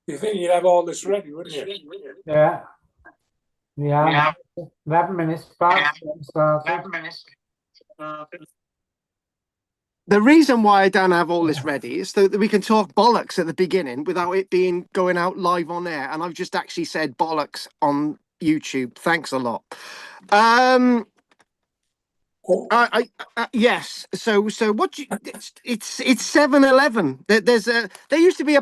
You think you'd have all this ready, wouldn't you? Yeah. Yeah. 11 minutes past. The reason why I don't have all this ready is so that we can talk bollocks at the beginning without it being going out live on air. And I've just actually said bollocks on YouTube. Thanks a lot. Yes. So what? It's 7-Eleven. There used to be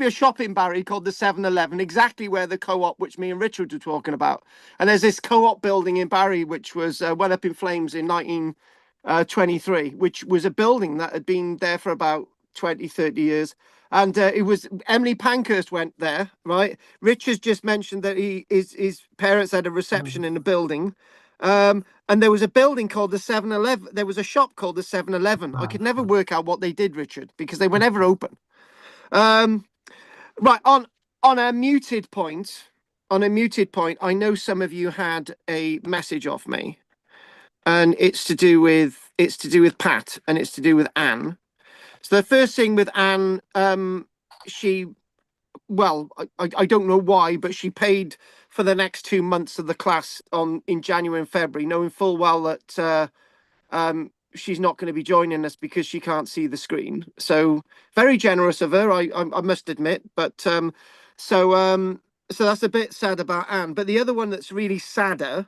a shop in Barry called the 7-Eleven, exactly where the co-op, which me and Richard were talking about. And there's this co-op building in Barry, which was went up in flames in 1923, which was a building that had been there for about 20-30 years. And it was Emily Pankhurst went there, right? Richard's just mentioned that his parents had a reception in the building. And there was a building called the 7-Eleven. There was a shop called the 7-Eleven. I could never work out what they did, Richard, because they were never open. Right, on a muted point, I know some of you had a message off me, and it's to do with Pat, and it's to do with Anne. So the first thing with Anne, I don't know why, but she paid for the next 2 months of the class in January and February, knowing full well that she's not going to be joining us because she can't see the screen. So very generous of her, I must admit. But so that's a bit sad about Anne. But the other one that's really sadder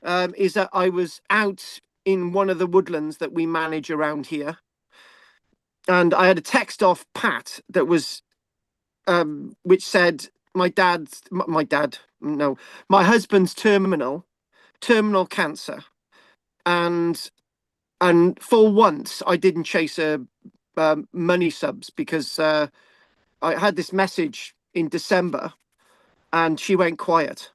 is that I was out in one of the woodlands that we manage around here, and I had a text off Pat that was which said my husband's terminal cancer, and for once I didn't chase her money subs, because I had this message in December and she went quiet,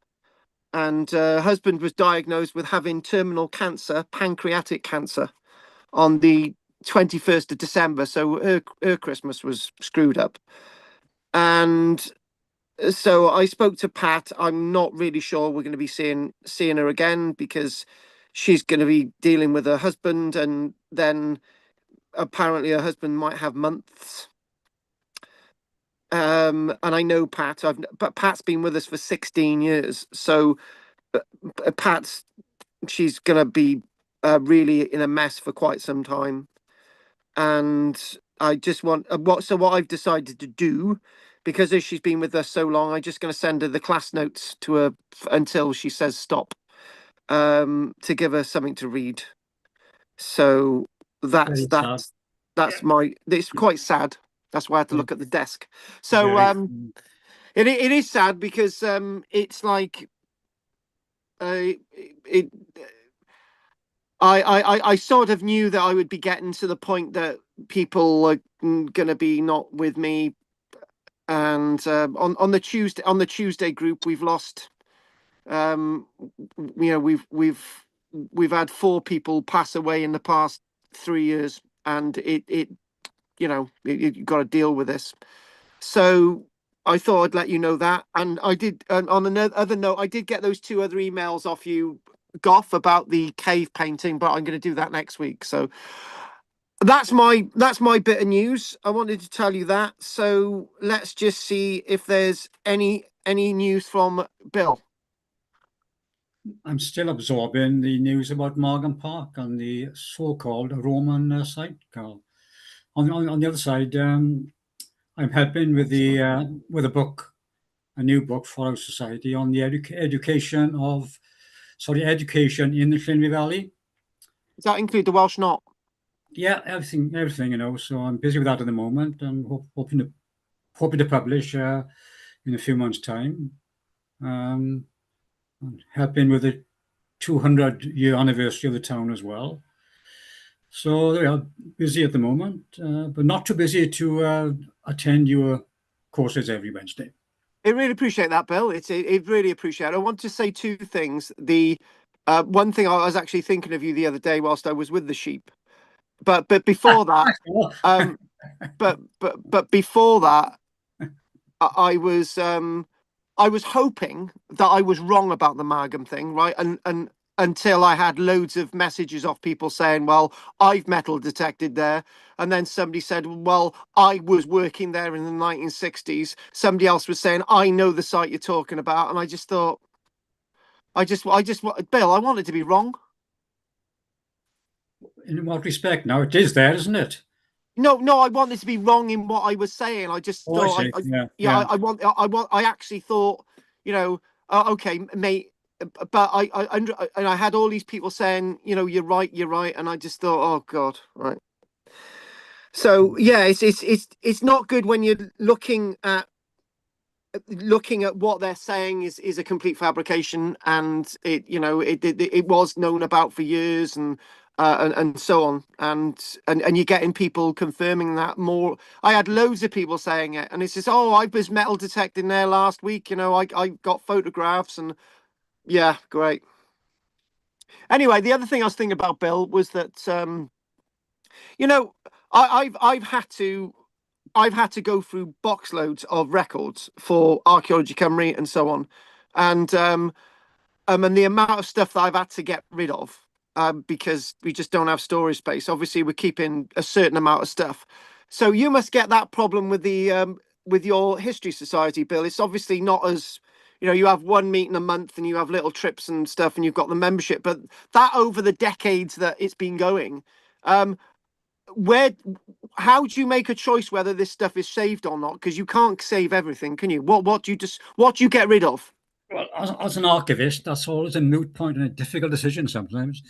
and her husband was diagnosed with having terminal cancer, pancreatic cancer, on the 21st of December. So her Christmas was screwed up. And so I spoke to Pat. I'm not really sure we're going to be seeing her again, because she's going to be dealing with her husband, and then apparently her husband might have months. And I know Pat. But Pat's been with us for 16 years. So she's going to be really in a mess for quite some time. And I just want what I've decided to do, because as she's been with us so long, I'm just going to send her the class notes to her until she says stop, to give her something to read. So it's quite sad. That's why I had to look at the desk. So it is sad, because it's like I sort of knew that I would be getting to the point that people are going to be not with me. And on the Tuesday group, we've lost, we've had 4 people pass away in the past 3 years, and you've got to deal with this. So I thought I'd let you know that. And I did, on another note, I did get those 2 other emails off you, Goff, about the cave painting, but I'm going to do that next week. So that's my bit of news. I wanted to tell you that. So let's just see if there's any news from Bill. I'm still absorbing the news about Margam Park and the so-called Roman site, Carl. On the other side, I'm helping with a book, a new book for our society on the education in the Llanelli Valley. Does that include the Welsh Knot? Yeah, everything, So I'm busy with that at the moment. I'm hoping to publish in a few months' time. I'm helping with the 200-year anniversary of the town as well. So they are busy at the moment, but not too busy to attend your courses every Wednesday. I really appreciate that, Bill. It really appreciate it. I want to say 2 things. The one thing, I was actually thinking of you the other day whilst I was with the sheep. But before that, but before that, I was hoping that I was wrong about the Margam thing, right? And until I had loads of messages off people saying, well, I've metal detected there. And then somebody said, well, I was working there in the 1960s. Somebody else was saying, I know the site you're talking about. And I just thought, Bill, I wanted to be wrong. In what respect? Now it is there, isn't it? No, I wanted to be wrong in what I was saying. I just Oh, I thought, see. I actually thought, okay, mate. But and I had all these people saying, you're right, and I just thought, oh God, right. So yeah, it's not good when you're looking at what they're saying is a complete fabrication, and it was known about for years, and so on, and you're getting people confirming that more. I had loads of people saying it, and it's just, oh, I was metal detecting there last week, I got photographs, and yeah, great. Anyway, the other thing I was thinking about, Bill, was that I've had to go through box loads of records for Archaeology Cymru and so on, and the amount of stuff that I've had to get rid of, because we just don't have storage space. Obviously, we're keeping a certain amount of stuff, so you must get that problem with the with your history society, Bill. It's obviously not as, you have one meeting a month and you have little trips and stuff, and you've got the membership, but that over the decades that it's been going, where how do you make a choice whether this stuff is saved or not? Because you can't save everything, can you? What do you get rid of? Well, as an archivist, that's always a moot point and a difficult decision sometimes.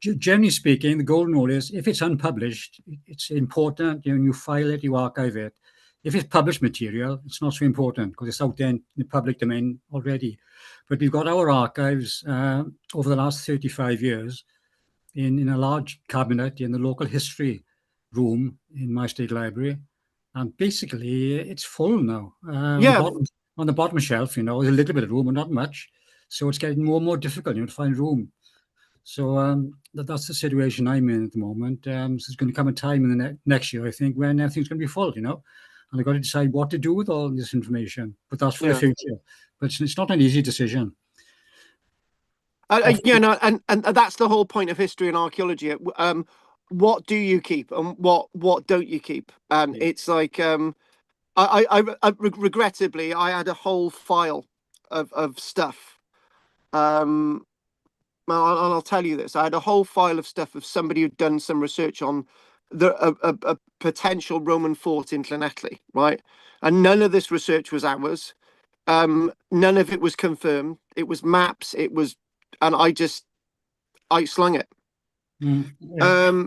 Generally speaking, the golden rule is if it's unpublished, it's important, you file it, you archive it. If it's published material, it's not so important because it's out there in the public domain already. But we've got our archives over the last 35 years in a large cabinet in the local history room in my state library. And basically, it's full now. Yeah. On the bottom shelf, there's a little bit of room, but not much. So it's getting more and more difficult, to find room. So that's the situation I'm in at the moment. So there's going to come a time in the next year, I think, when everything's going to be full, and I've got to decide what to do with all this information. But that's for the future. But it's not an easy decision. And that's the whole point of history and archaeology. What do you keep and what don't you keep? And it's like, regrettably, I had a whole file of stuff. I'll tell you this. I had a whole file of stuff of somebody who'd done some research on a potential Roman fort in Llanelli, right? And none of this research was ours. None of it was confirmed. It was maps. And I slung it. Yeah.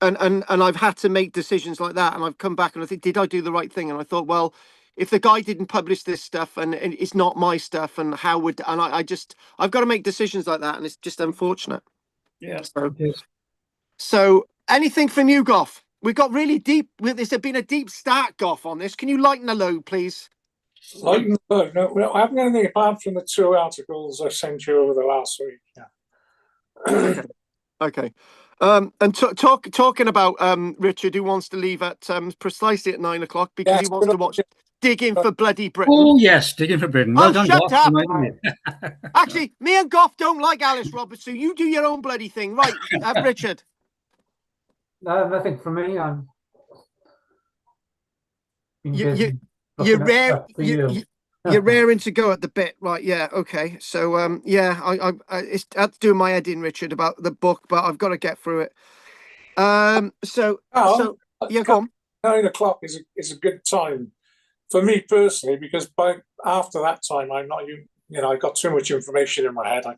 And I've had to make decisions like that, and I've come back and I think, did I do the right thing? And I thought, well, if the guy didn't publish this stuff and it's not my stuff, and I've got to make decisions like that, and it's just unfortunate. Yeah. So anything from you, Goff? We got really deep. There's been a deep start, Goff, on this. Can you lighten the load, please? Lighten the load? No, I haven't got anything apart from the 2 articles I sent you over the last week. Yeah. Okay. And talking about Richard, who wants to leave at precisely at 9 o'clock because he wants to watch Digging for Bloody Britain. Oh yes, Digging for Britain. Well done, shut Goff. up! Actually, me and Goff don't like Alice Roberts, so you do your own bloody thing, right, Richard? No, nothing from me. I'm you're raring to go at the bit, right? Yeah, okay. So it's that's doing my head in, Richard, about the book, but I've got to get through it. Yeah, go on. 9 o'clock is a good time for me personally, because after that time I'm not, I've got too much information in my head. I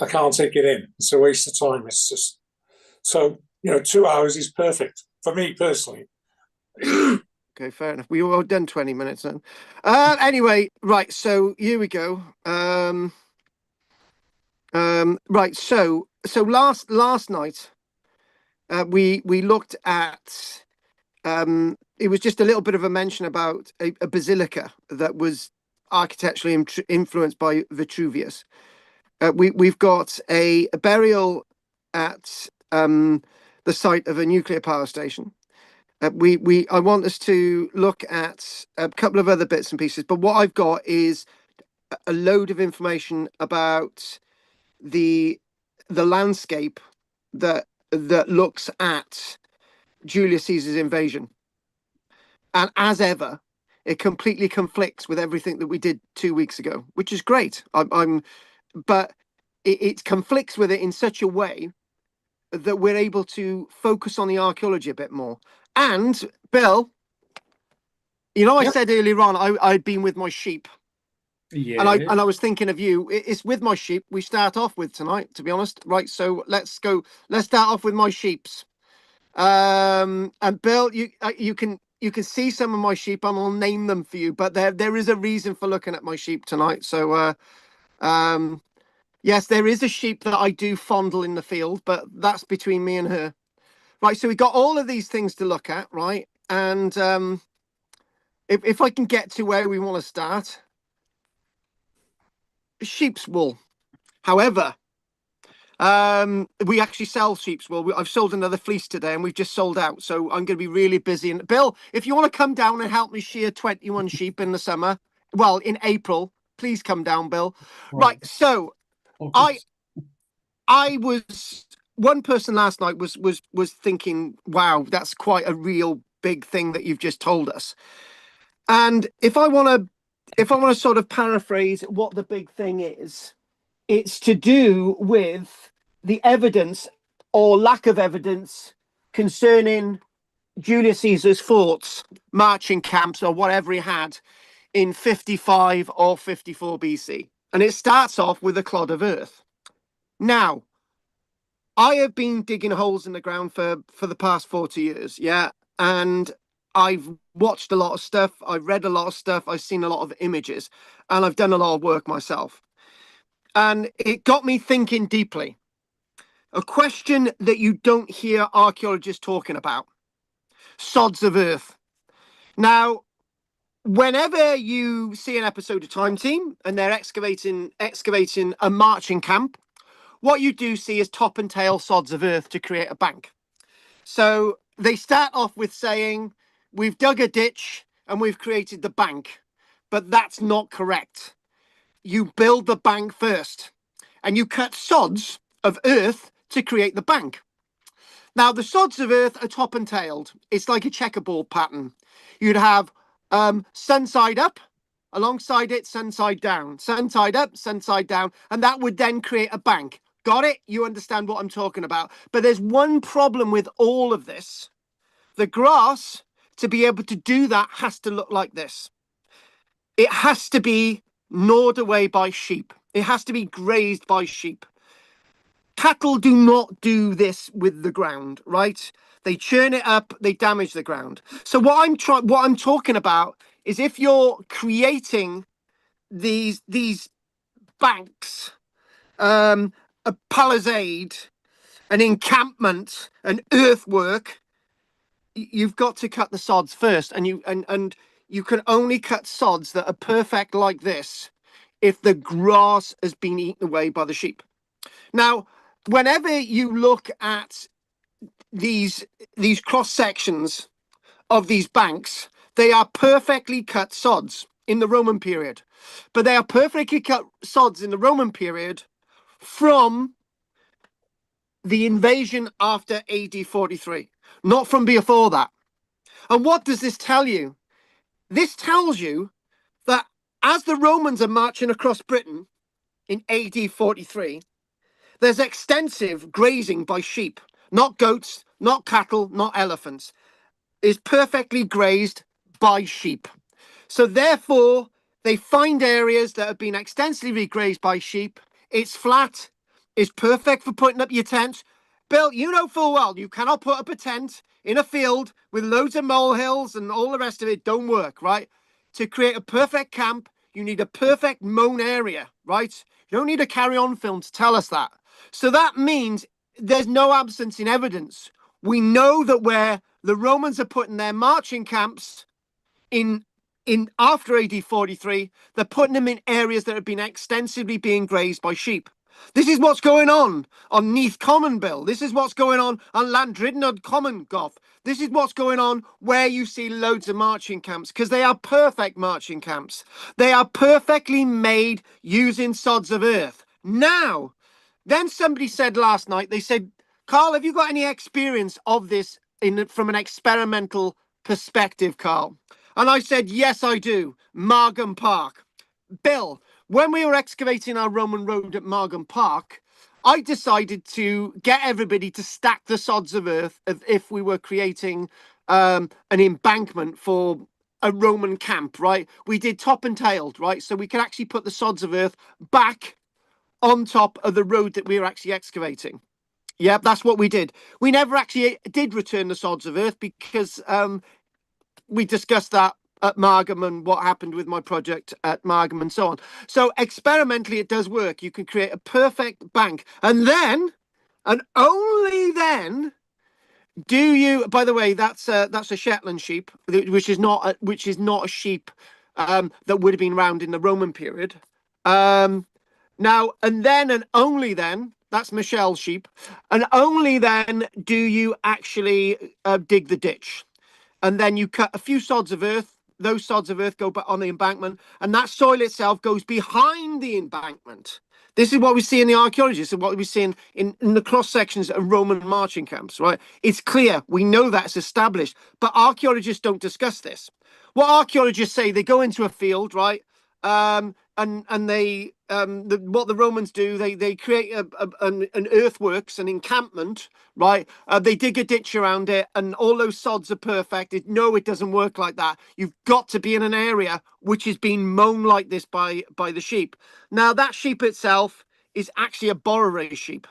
can't take it in. It's a waste of time. It's just so 2 hours is perfect for me personally. Okay, fair enough. We all done 20 minutes then. Anyway, right. So here we go. Right. So last night, we looked at. It was just a little bit of a mention about a basilica that was architecturally influenced by Vitruvius. We've got a burial at the site of a nuclear power station. I want us to look at a couple of other bits and pieces, but what I've got is a load of information about the landscape that looks at Julius Caesar's invasion. And as ever, it completely conflicts with everything that we did 2 weeks ago, which is great. But it conflicts with it in such a way that we're able to focus on the archaeology a bit more. And Bill, you know, I Yep. said earlier on, I'd been with my sheep, Yeah. and I was thinking of you. It's with my sheep we start off with tonight, to be honest. Right, so let's start off with my sheeps. And Bill, you can see some of my sheep, and I'll name them for you. But there is a reason for looking at my sheep tonight. So yes, there is a sheep that I do fondle in the field, but that's between me and her. Right, so we got all of these things to look at, right? And if I can get to where we want to start, sheep's wool. However, we actually sell sheep's wool. I've sold another fleece today, and we've just sold out. So I'm going to be really busy. And Bill, if you want to come down and help me shear 21 sheep in the summer, well, in April, please come down, Bill. Right. So Okay. I was one person last night was thinking, wow, that's quite a real big thing that you've just told us. And if I want to sort of paraphrase what the big thing is, it's to do with the evidence or lack of evidence concerning Julius Caesar's forts, marching camps, or whatever he had in 55 or 54 BC. And it starts off with a clod of earth. Now, I have been digging holes in the ground for the past 40 years, yeah, and I've watched a lot of stuff, I've read a lot of stuff, I've seen a lot of images, and I've done a lot of work myself. And it got me thinking deeply. A question that you don't hear archaeologists talking about. Sods of earth. Now, whenever you see an episode of Time Team and they're excavating a marching camp, what you do see is top and tail sods of earth to create a bank. So they start off with saying, we've dug a ditch and we've created the bank. But that's not correct. You build the bank first and you cut sods of earth to create the bank. Now, the sods of earth are top and tailed. It's like a checkerboard pattern. You'd have sun side up, alongside it, sun side down, sun side up, sun side down, and that would then create a bank. Got it? You understand what I'm talking about. But there's one problem with all of this. The grass, to be able to do that, has to look like this. It has to be gnawed away by sheep. It has to be grazed by sheep. Cattle do not do this with the ground, right? They churn it up, they damage the ground. So what I'm talking about is if you're creating these banks, a palisade, an encampment, an earthwork, you've got to cut the sods first, and you can only cut sods that are perfect like this if the grass has been eaten away by the sheep. Now, whenever you look at these cross sections of these banks, they are perfectly cut sods in the Roman period, but they are perfectly cut sods in the Roman period from the invasion after AD 43, not from before that. And what does this tell you? This tells you that as the Romans are marching across Britain in AD 43, there's extensive grazing by sheep, not goats, not cattle, not elephants. Is perfectly grazed by sheep. So therefore, they find areas that have been extensively grazed by sheep. It's flat. It's perfect for putting up your tent. Bill, you know full well you cannot put up a tent in a field with loads of molehills and all the rest of it. Don't work, right? To create a perfect camp, you need a perfect mown area, right? You don't need a carry-on film to tell us that. So that means there's no absence in evidence. We know that where the Romans are putting their marching camps in after AD 43, they're putting them in areas that have been extensively being grazed by sheep. This is what's going on Neath Common, Bill. This is what's going on Landridnod Common, Goff. This is what's going on where you see loads of marching camps, because they are perfect marching camps. They are perfectly made using sods of earth. Now, Then somebody said last night, they said, Carl, have you got any experience of this from an experimental perspective, Carl? And I said, yes, I do. Margam Park. Bill, when we were excavating our Roman road at Margam Park, I decided to get everybody to stack the sods of earth if we were creating an embankment for a Roman camp, right? We did top and tailed, right? So we could actually put the sods of earth back on top of the road that we were actually excavating. Yeah, that's what we did. We never actually did return the sods of earth because we discussed that at Margam and what happened with my project at Margam and so on. So experimentally, it does work. You can create a perfect bank. And then, and only then, do you, by the way, that's a Shetland sheep, which is not a sheep that would have been around in the Roman period. Now, and then, and only then, that's Michelle's sheep, and only then do you actually dig the ditch. And then you cut a few sods of earth. Those sods of earth go back on the embankment, and that soil itself goes behind the embankment. This is what we see in the archaeology. This is what we see in the cross sections of Roman marching camps, right? It's clear. We know that's established, but archaeologists don't discuss this. What archaeologists say, they go into a field, right? And they what the Romans do, they create an earthworks, an encampment, right? They dig a ditch around it, and all those sods are perfect. No, it doesn't work like that. You've got to be in an area which is being mown like this by the sheep. Now, that sheep itself is actually a Borere sheep.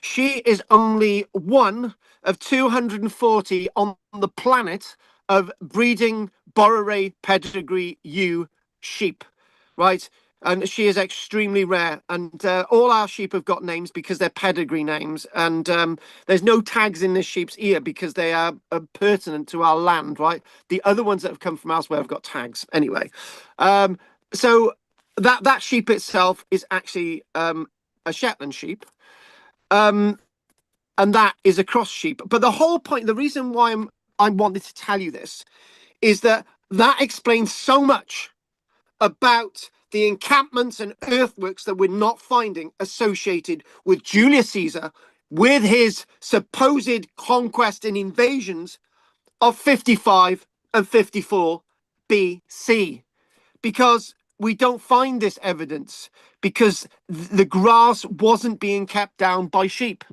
She is only one of 240 on the planet of breeding Borere pedigree U sheep, right? And she is extremely rare. And all our sheep have got names because they're pedigree names. And there's no tags in this sheep's ear because they are pertinent to our land, right? The other ones that have come from elsewhere have got tags. Anyway, so that sheep itself is actually a Shetland sheep. And that is a cross sheep. But the whole point, the reason why I wanted to tell you this is that explains so much about the encampments and earthworks that we're not finding associated with Julius Caesar, with his supposed conquest and invasions of 55 and 54 BC. Because we don't find this evidence, because the grass wasn't being kept down by sheep.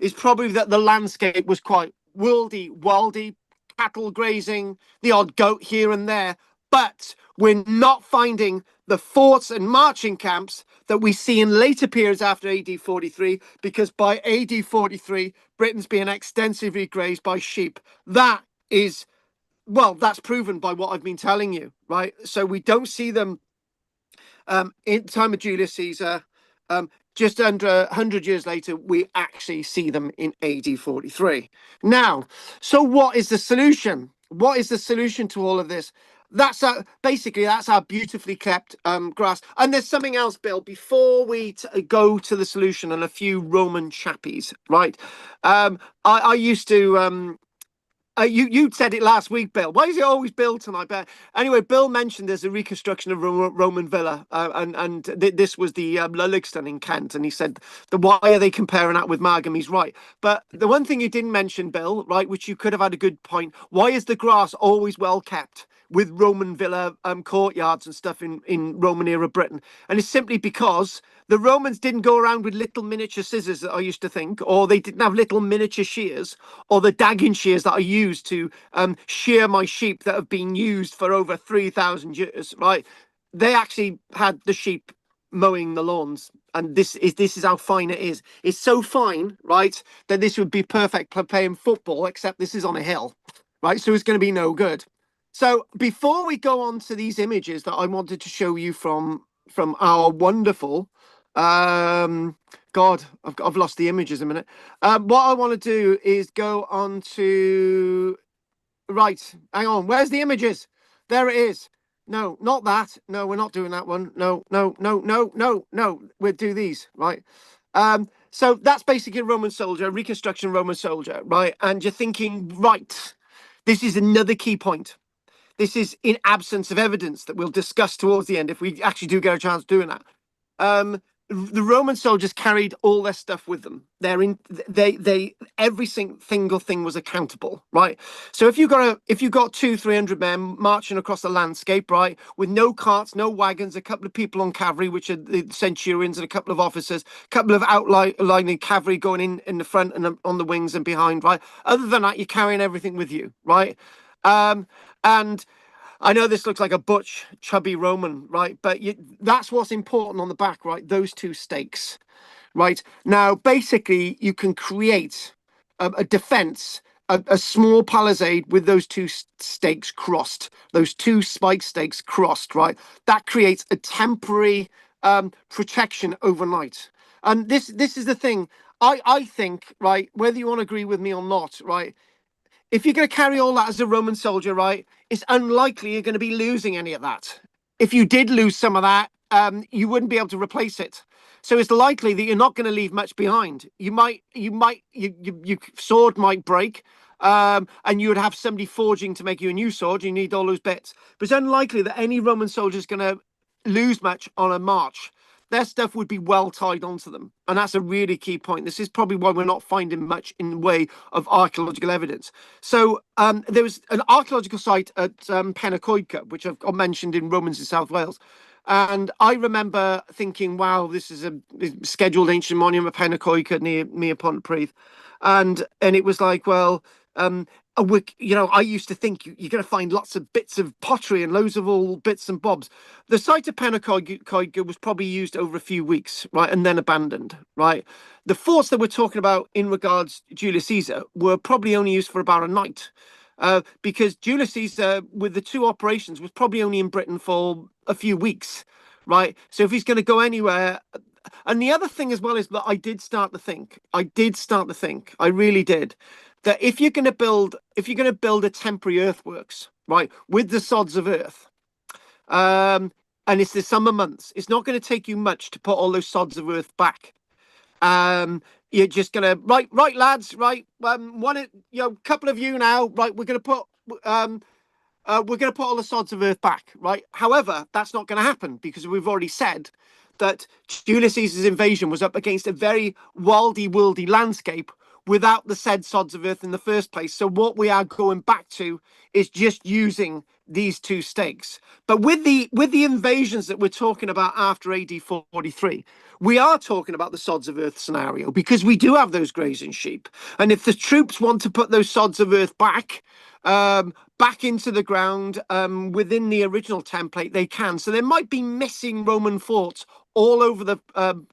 It's probably that the landscape was quite wildy, cattle grazing, the odd goat here and there, but we're not finding the forts and marching camps that we see in later periods after AD 43, because by AD 43, Britain's being extensively grazed by sheep. That is, well, that's proven by what I've been telling you, right? So we don't see them in the time of Julius Caesar. Just under 100 years later, we actually see them in AD 43. Now, so what is the solution? What is the solution to all of this? That's basically that's our beautifully kept grass. And there's something else, Bill, before we go to the solution and a few Roman chappies, right? I used to you said it last week, Bill. Why is it always Bill tonight? But anyway, Bill mentioned there's a reconstruction of Roman villa, and this was the Lulligston in Kent, and he said, why are they comparing that with Margam? He's right. But the one thing you didn't mention, Bill, right, which you could have had a good point, why is the grass always well kept with Roman villa courtyards and stuff in Roman era Britain? And it's simply because the Romans didn't go around with little miniature scissors that I used to think, or they didn't have little miniature shears, or the dagging shears that I used to shear my sheep that have been used for over 3,000 years, right? They actually had the sheep mowing the lawns. And this is how fine it is. It's so fine, right, that this would be perfect for playing football, except this is on a hill, right? So it's going to be no good. So before we go on to these images that I wanted to show you from our wonderful, God, I've lost the images a minute. What I want to do is go on to, right, hang on, where's the images? There it is. No, not that. No, we're not doing that one. No. We'll do these, right? So that's basically a Roman soldier, reconstruction Roman soldier, right? And you're thinking, right, this is another key point. This is in absence of evidence that we'll discuss towards the end if we actually do get a chance doing that. the Roman soldiers carried all their stuff with them. Every single thing was accountable, right? So if you got 200-300 men marching across the landscape, right, with no carts, no wagons, a couple of people on cavalry, which are the centurions, and a couple of officers, a couple of outlining cavalry going in the front and on the wings and behind, right? Other than that, you're carrying everything with you, right? And I know this looks like a butch, chubby Roman, right? But that's what's important on the back, right? Those two stakes, right? Now, basically, you can create a defense, a small palisade with those two stakes crossed, those two spike stakes crossed, right? That creates a temporary protection overnight. And this is the thing. I think, right, whether you want to agree with me or not, right? If you're going to carry all that as a Roman soldier, right, it's unlikely you're going to be losing any of that. If you did lose some of that, you wouldn't be able to replace it. So it's likely that you're not going to leave much behind. Your sword might break, and you would have somebody forging to make you a new sword. You need all those bits. But it's unlikely that any Roman soldier is going to lose much on a march. Their stuff would be well tied onto them. And that's a really key point. This is probably why we're not finding much in the way of archaeological evidence. So there was an archaeological site at Pennacoica, which I've mentioned in Romans in South Wales. And I remember thinking, wow, this is a scheduled ancient monument of Pennacoica near Pontypridd. And it was like, well, I used to think you're going to find lots of bits of pottery and loads of all bits and bobs. The site of Pennacoica was probably used over a few weeks, right, and then abandoned, right? The forts that we're talking about in regards to Julius Caesar were probably only used for about a night, because Julius Caesar, with the two operations, was probably only in Britain for a few weeks, right? So if he's going to go anywhere. And the other thing as well is that I did start to think, I really did, that if you're going to build a temporary earthworks, right, with the sods of earth, and it's the summer months, it's not going to take you much to put all those sods of earth back. You're just gonna right, lads, right. Couple of you now, right. We're gonna put all the sods of earth back, right? However, that's not going to happen because we've already said that Julius Caesar's invasion was up against a very worldy landscape without the said sods of earth in the first place. So what we are going back to is just using these two stakes. But with the invasions that we're talking about after AD 43, we are talking about the sods of earth scenario because we do have those grazing sheep. And if the troops want to put those sods of earth back into the ground within the original template, they can. So there might be missing Roman forts all over the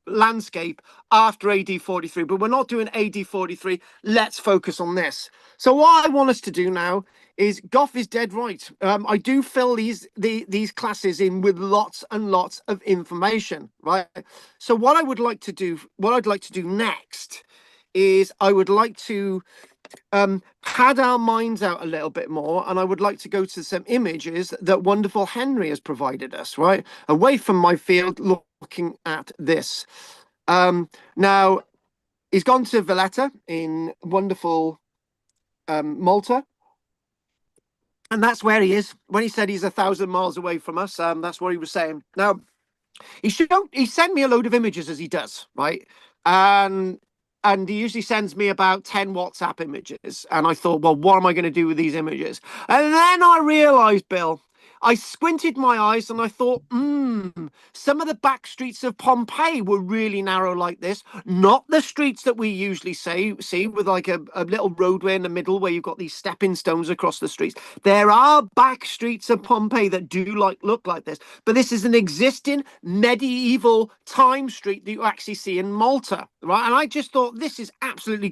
landscape after AD 43, but we're not doing AD 43. Let's focus on this. So what I want us to do now is Goff is dead right. I do fill these classes in with lots and lots of information, right? So what I'd like to do next is I would like to pad our minds out a little bit more, and I would like to go to some images that wonderful Henry has provided us, right? Away from my field, looking at this. Now, he's gone to Valletta in wonderful Malta. And that's where he is. When he said he's 1,000 miles away from us, that's what he was saying. Now, he sent me a load of images as he does, right? And he usually sends me about 10 WhatsApp images. And I thought, well, what am I going to do with these images? And then I realized, Bill, I squinted my eyes and I thought, some of the back streets of Pompeii were really narrow like this. Not the streets that we usually see with like a little roadway in the middle where you've got these stepping stones across the streets. There are back streets of Pompeii that do look like this. But this is an existing medieval time street that you actually see in Malta, right? And I just thought this is absolutely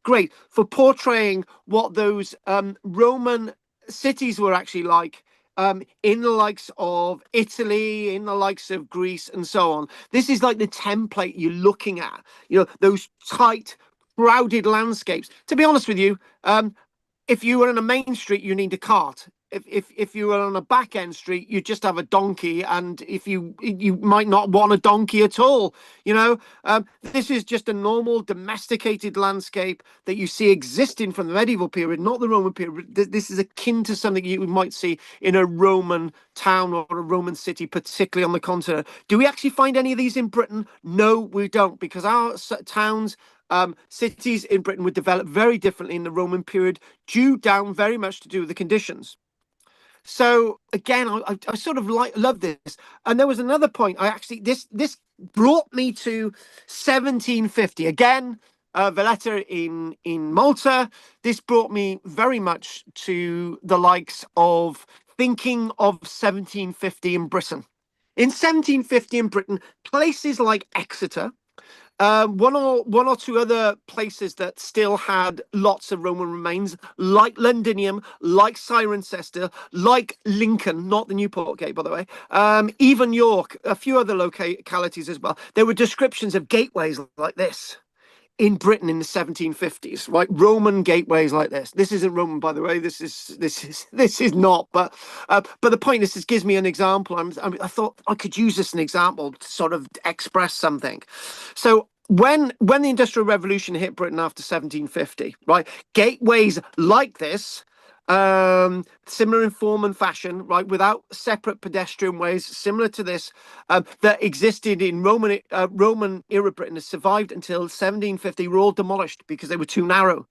great for portraying what those Roman cities were actually like. In the likes of Italy, in the likes of Greece, and so on. This is like the template you're looking at, those tight, crowded landscapes. To be honest with you, if you were on a main street, you need a cart. if you were on a back end street, you just have a donkey, and if you might not want a donkey at all. You know, this is just a normal domesticated landscape that you see existing from the medieval period, not the Roman period. This is akin to something you might see in a Roman town or a Roman city, particularly on the continent. Do we actually find any of these in Britain? No, we don't, because our towns, cities in Britain would develop very differently in the Roman period, due down very much to do with the conditions. So again, I sort of love this. And there was another point. I actually this brought me to 1750 again. Valletta in Malta. This brought me very much to the likes of thinking of 1750 in Britain. In 1750 in Britain, places like Exeter, one or two other places that still had lots of Roman remains, like Londinium, like Cirencester, like Lincoln, not the Newport Gate, by the way, even York, a few other localities as well. There were descriptions of gateways like this in Britain in the 1750s, right? Roman gateways like this. This isn't Roman, by the way. This is not. But the point is, this gives me an example. I thought I could use this as an example to sort of express something. So when the Industrial Revolution hit Britain after 1750, right? Gateways like this, similar in form and fashion, right, without separate pedestrian ways, similar to this, that existed in Roman era Britain, has survived until 1750, were all demolished because they were too narrow.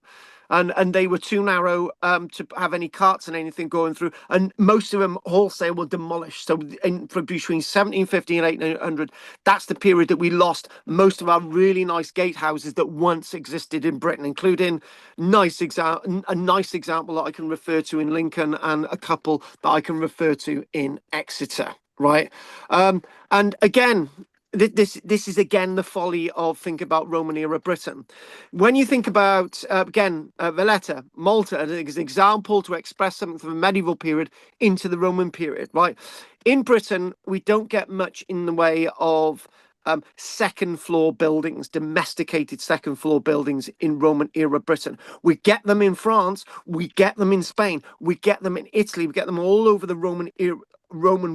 And they were too narrow to have any carts and anything going through, and most of them wholesale were demolished. So between 1750 and 1800, that's the period that we lost most of our really nice gatehouses that once existed in Britain, including a nice example that I can refer to in Lincoln, and a couple that I can refer to in Exeter, right? And again, this is again the folly of thinking about Roman era Britain. When you think about Valletta, Malta as an example to express something from the medieval period into the Roman period, right? In Britain, we don't get much in the way of second floor buildings, domesticated second floor buildings in Roman era Britain. We get them in France, we get them in Spain, we get them in Italy, we get them all over the Roman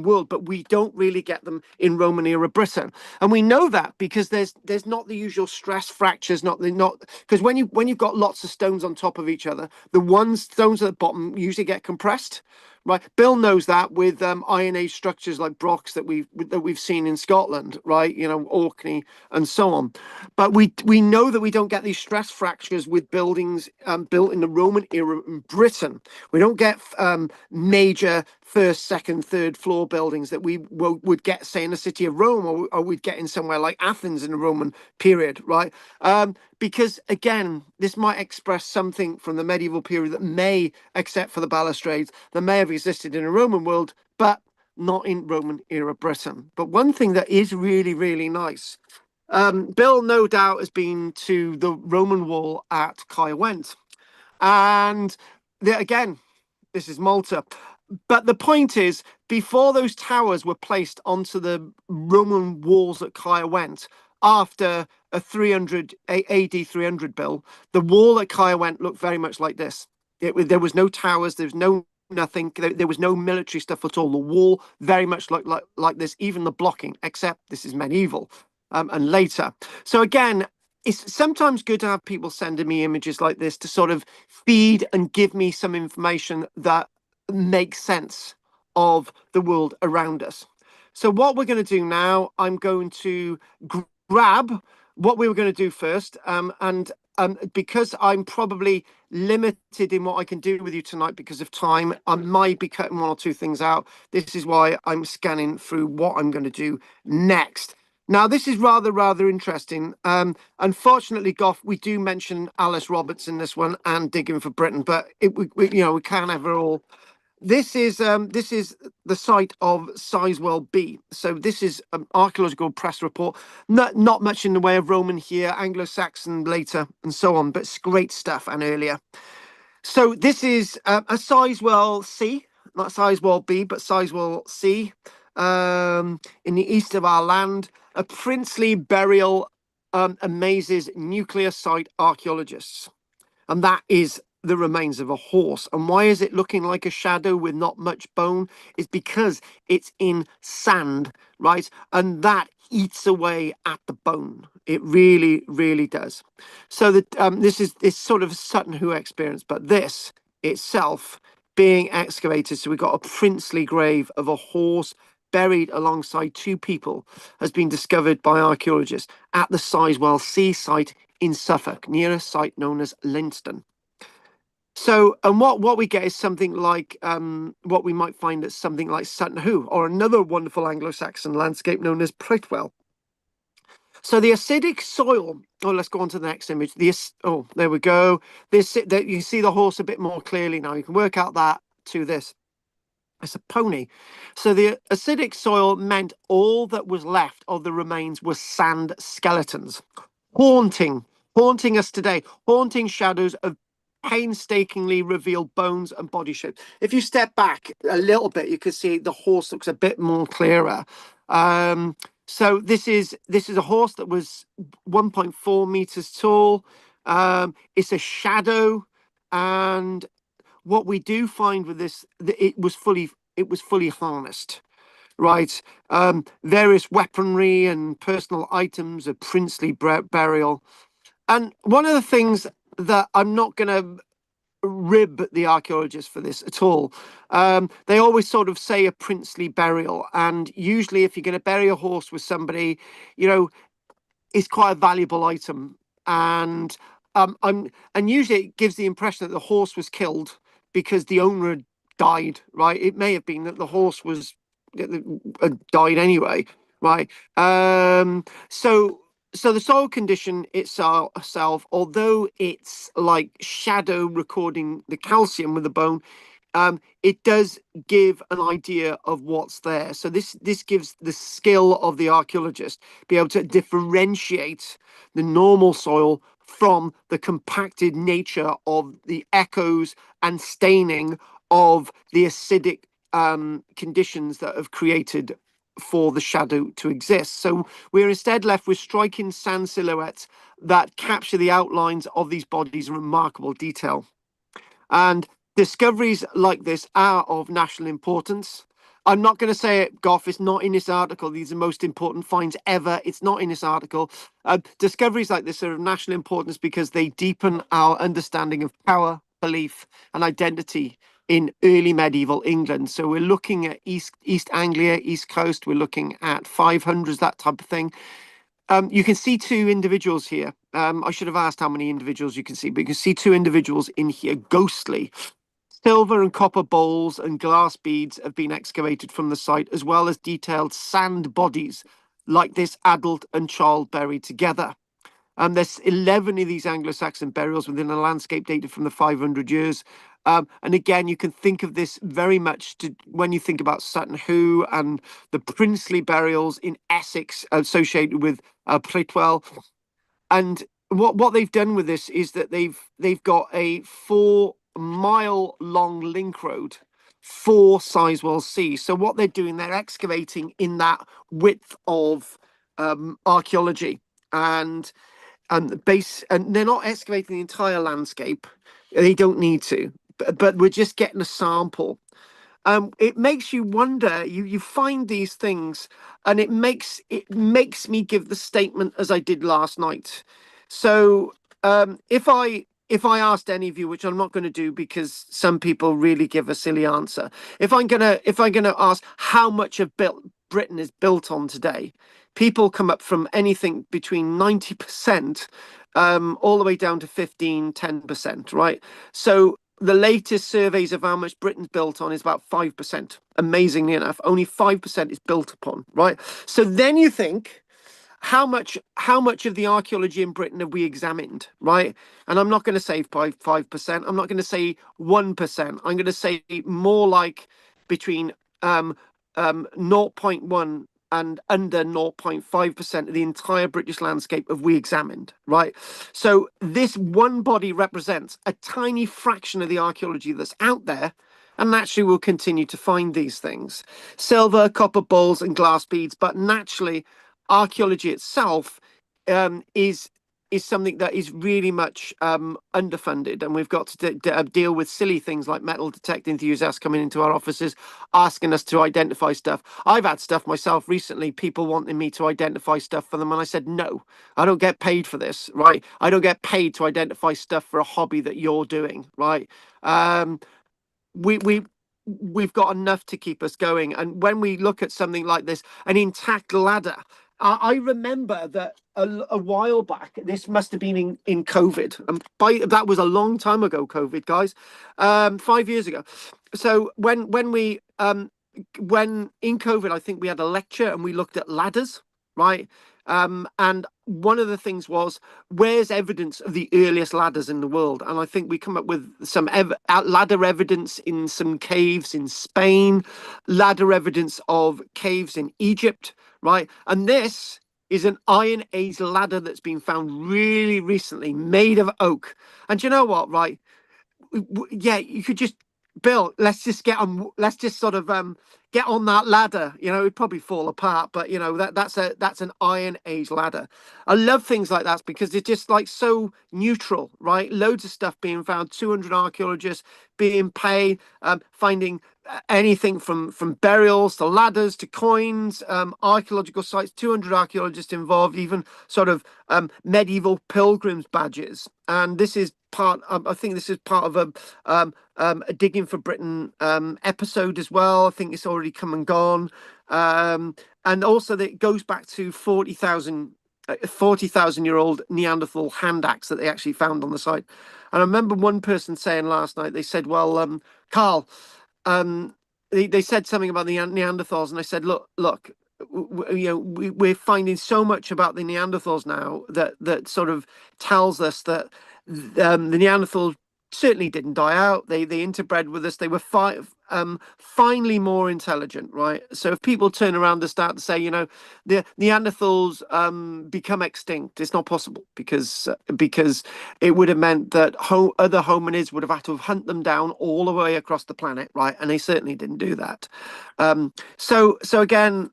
world, but we don't really get them in Roman era Britain. And we know that because there's not the usual stress fractures, not because when you've got lots of stones on top of each other, the stones at the bottom usually get compressed, right? Bill knows that with Iron Age structures like Brock's that we've seen in Scotland, right? You know, Orkney and so on. But we know that we don't get these stress fractures with buildings built in the Roman era in Britain. We don't get major first, second, third floor buildings that we would get, say, in the city of Rome, or we'd get in somewhere like Athens in the Roman period, right? Because again, this might express something from the medieval period that may, except for the balustrades, that may have existed in a Roman world, but not in Roman era Britain. But one thing that is really, really nice, Bill no doubt has been to the Roman wall at Caerwent, and again, this is Malta. But the point is, before those towers were placed onto the Roman walls at Caerwent, after a 300 AD 300 bill, the wall at Caerwent looked very much like this. There was no towers, there was no nothing, there was no military stuff at all. The wall very much looked like this, even the blocking, except this is medieval and later. So again, it's sometimes good to have people sending me images like this to sort of feed and give me some information that makes sense of the world around us. So what we're going to do now, I'm going to grab what we were going to do first, and because I'm probably limited in what I can do with you tonight because of time, I might be cutting one or two things out. This is why I'm scanning through what I'm going to do next. Now, this is rather interesting. Unfortunately, Goff, we do mention Alice Roberts in this one and Digging for Britain, but we can't have it all. This is the site of Sizewell B. So this is an archaeological press report. Not much in the way of Roman here, Anglo-Saxon later, and so on, but it's great stuff and earlier. So this is a Sizewell C, not Sizewell B, but Sizewell C, in the east of our land. A princely burial amazes nuclear site archaeologists. And that is the remains of a horse. And why is it looking like a shadow with not much bone? It's because it's in sand, right? And that eats away at the bone. It really, really does. So that this is sort of a Sutton Hoo experience, but this itself being excavated. So we've got a princely grave of a horse buried alongside two people has been discovered by archaeologists at the Sizewell Sea site in Suffolk, near a site known as Lynston. So, and what we get is something like what we might find at something like Sutton Hoo, or another wonderful Anglo-Saxon landscape known as Pritwell. So the acidic soil. Oh, let's go on to the next image. Oh, there we go. You can see the horse a bit more clearly now. You can work out that to this. It's a pony. So the acidic soil meant all that was left of the remains were sand skeletons, haunting us today, haunting shadows of painstakingly revealed bones and body shapes. If you step back a little bit, you can see the horse looks a bit more clearer. So this is a horse that was 1.4 meters tall. It's a shadow, and what we do find with this, it was fully harnessed, right? Various weaponry and personal items of princely burial. And one of the things that I'm not going to rib the archaeologists for this at all, they always sort of say a princely burial, and usually if you're going to bury a horse with somebody, you know, it's quite a valuable item, and usually it gives the impression that the horse was killed because the owner died, right? It may have been that the horse was died anyway, right? So the soil condition itself, although it's like shadow recording the calcium with the bone, it does give an idea of what's there. So this gives the skill of the archaeologist be able to differentiate the normal soil from the compacted nature of the echoes and staining of the acidic conditions that have created for the shadow to exist. So we're instead left with striking sand silhouettes that capture the outlines of these bodies in remarkable detail. And discoveries like this are of national importance. I'm not going to say it, Goff, it's not in this article. These are the most important finds ever. It's not in this article. Discoveries like this are of national importance because they deepen our understanding of power, belief, and identity in early medieval England. So we're looking at East Anglia, East Coast. We're looking at 500s, that type of thing. You can see two individuals here. I should have asked how many individuals you can see, but you can see two individuals in here, ghostly. Silver and copper bowls and glass beads have been excavated from the site, as well as detailed sand bodies like this adult and child buried together. There's 11 of these Anglo-Saxon burials within a landscape dated from the 500 years. And again, you can think of this very much when you think about Sutton Hoo and the princely burials in Essex associated with Pritwell. And what they've done with this is that they've got a 4-mile long link road for Sizewell Sea. So what they're doing, they're excavating in that width of archaeology, and they're not excavating the entire landscape. They don't need to, but we're just getting a sample. It makes you wonder. You find these things, and it makes me give the statement as I did last night. So if I asked any of you, which I'm not going to do because some people really give a silly answer, if I'm gonna ask how much of Britain is built on today, people come up from anything between 90% all the way down to 10%, right? So the latest surveys of how much Britain's built on is about 5%. Amazingly enough, only 5% is built upon, right? So then you think, how much of the archaeology in Britain have we examined, right? And I'm not going to say 5%. I'm not going to say 1%. I'm going to say more like between 0.1 and under 0.5% of the entire British landscape have we examined, right? So this one body represents a tiny fraction of the archaeology that's out there, and naturally we'll continue to find these things. Silver, copper bowls and glass beads, but naturally archaeology itself is is something that is really much underfunded, and we've got to deal with silly things like metal detect enthusiasts coming into our offices asking us to identify stuff. I've had stuff myself recently, people wanting me to identify stuff for them, and I said no, I don't get paid for this, right? I don't get paid to identify stuff for a hobby that you're doing, right? We've got enough to keep us going, and when we look at something like this, an intact ladder, I remember that a while back, this must have been in COVID, and that was a long time ago, COVID, guys, 5 years ago. So when in COVID, I think we had a lecture and we looked at ladders, right? And one of the things was, where's evidence of the earliest ladders in the world? And I think we come up with some ladder evidence in some caves in Spain, ladder evidence of caves in Egypt, right? And this is an Iron Age ladder that's been found really recently, made of oak. And do you know what, right? Yeah, you could just, Bill, let's just sort of get on that ladder. You know, it'd probably fall apart, but you know, that's an Iron Age ladder. I love things like that because they're just like so neutral, right? Loads of stuff being found, 200 archaeologists being paid, finding anything from burials to ladders to coins, archaeological sites, 200 archaeologists involved, even sort of medieval pilgrims badges. And this is part, I think this is part of a Digging for Britain episode as well. I think it's already come and gone. And also that it goes back to 40,000-year-old Neanderthal hand axe that they actually found on the site. And I remember one person saying last night, they said, well, Karl, they said something about the Neanderthals, and I said, look, you know, we're finding so much about the Neanderthals now that sort of tells us that the Neanderthals certainly didn't die out. They interbred with us. They were finally more intelligent, right? So if people turn around and start to say, you know, the Neanderthals become extinct, it's not possible, because it would have meant that other hominids would have had to hunt them down all the way across the planet, right? And they certainly didn't do that. So again,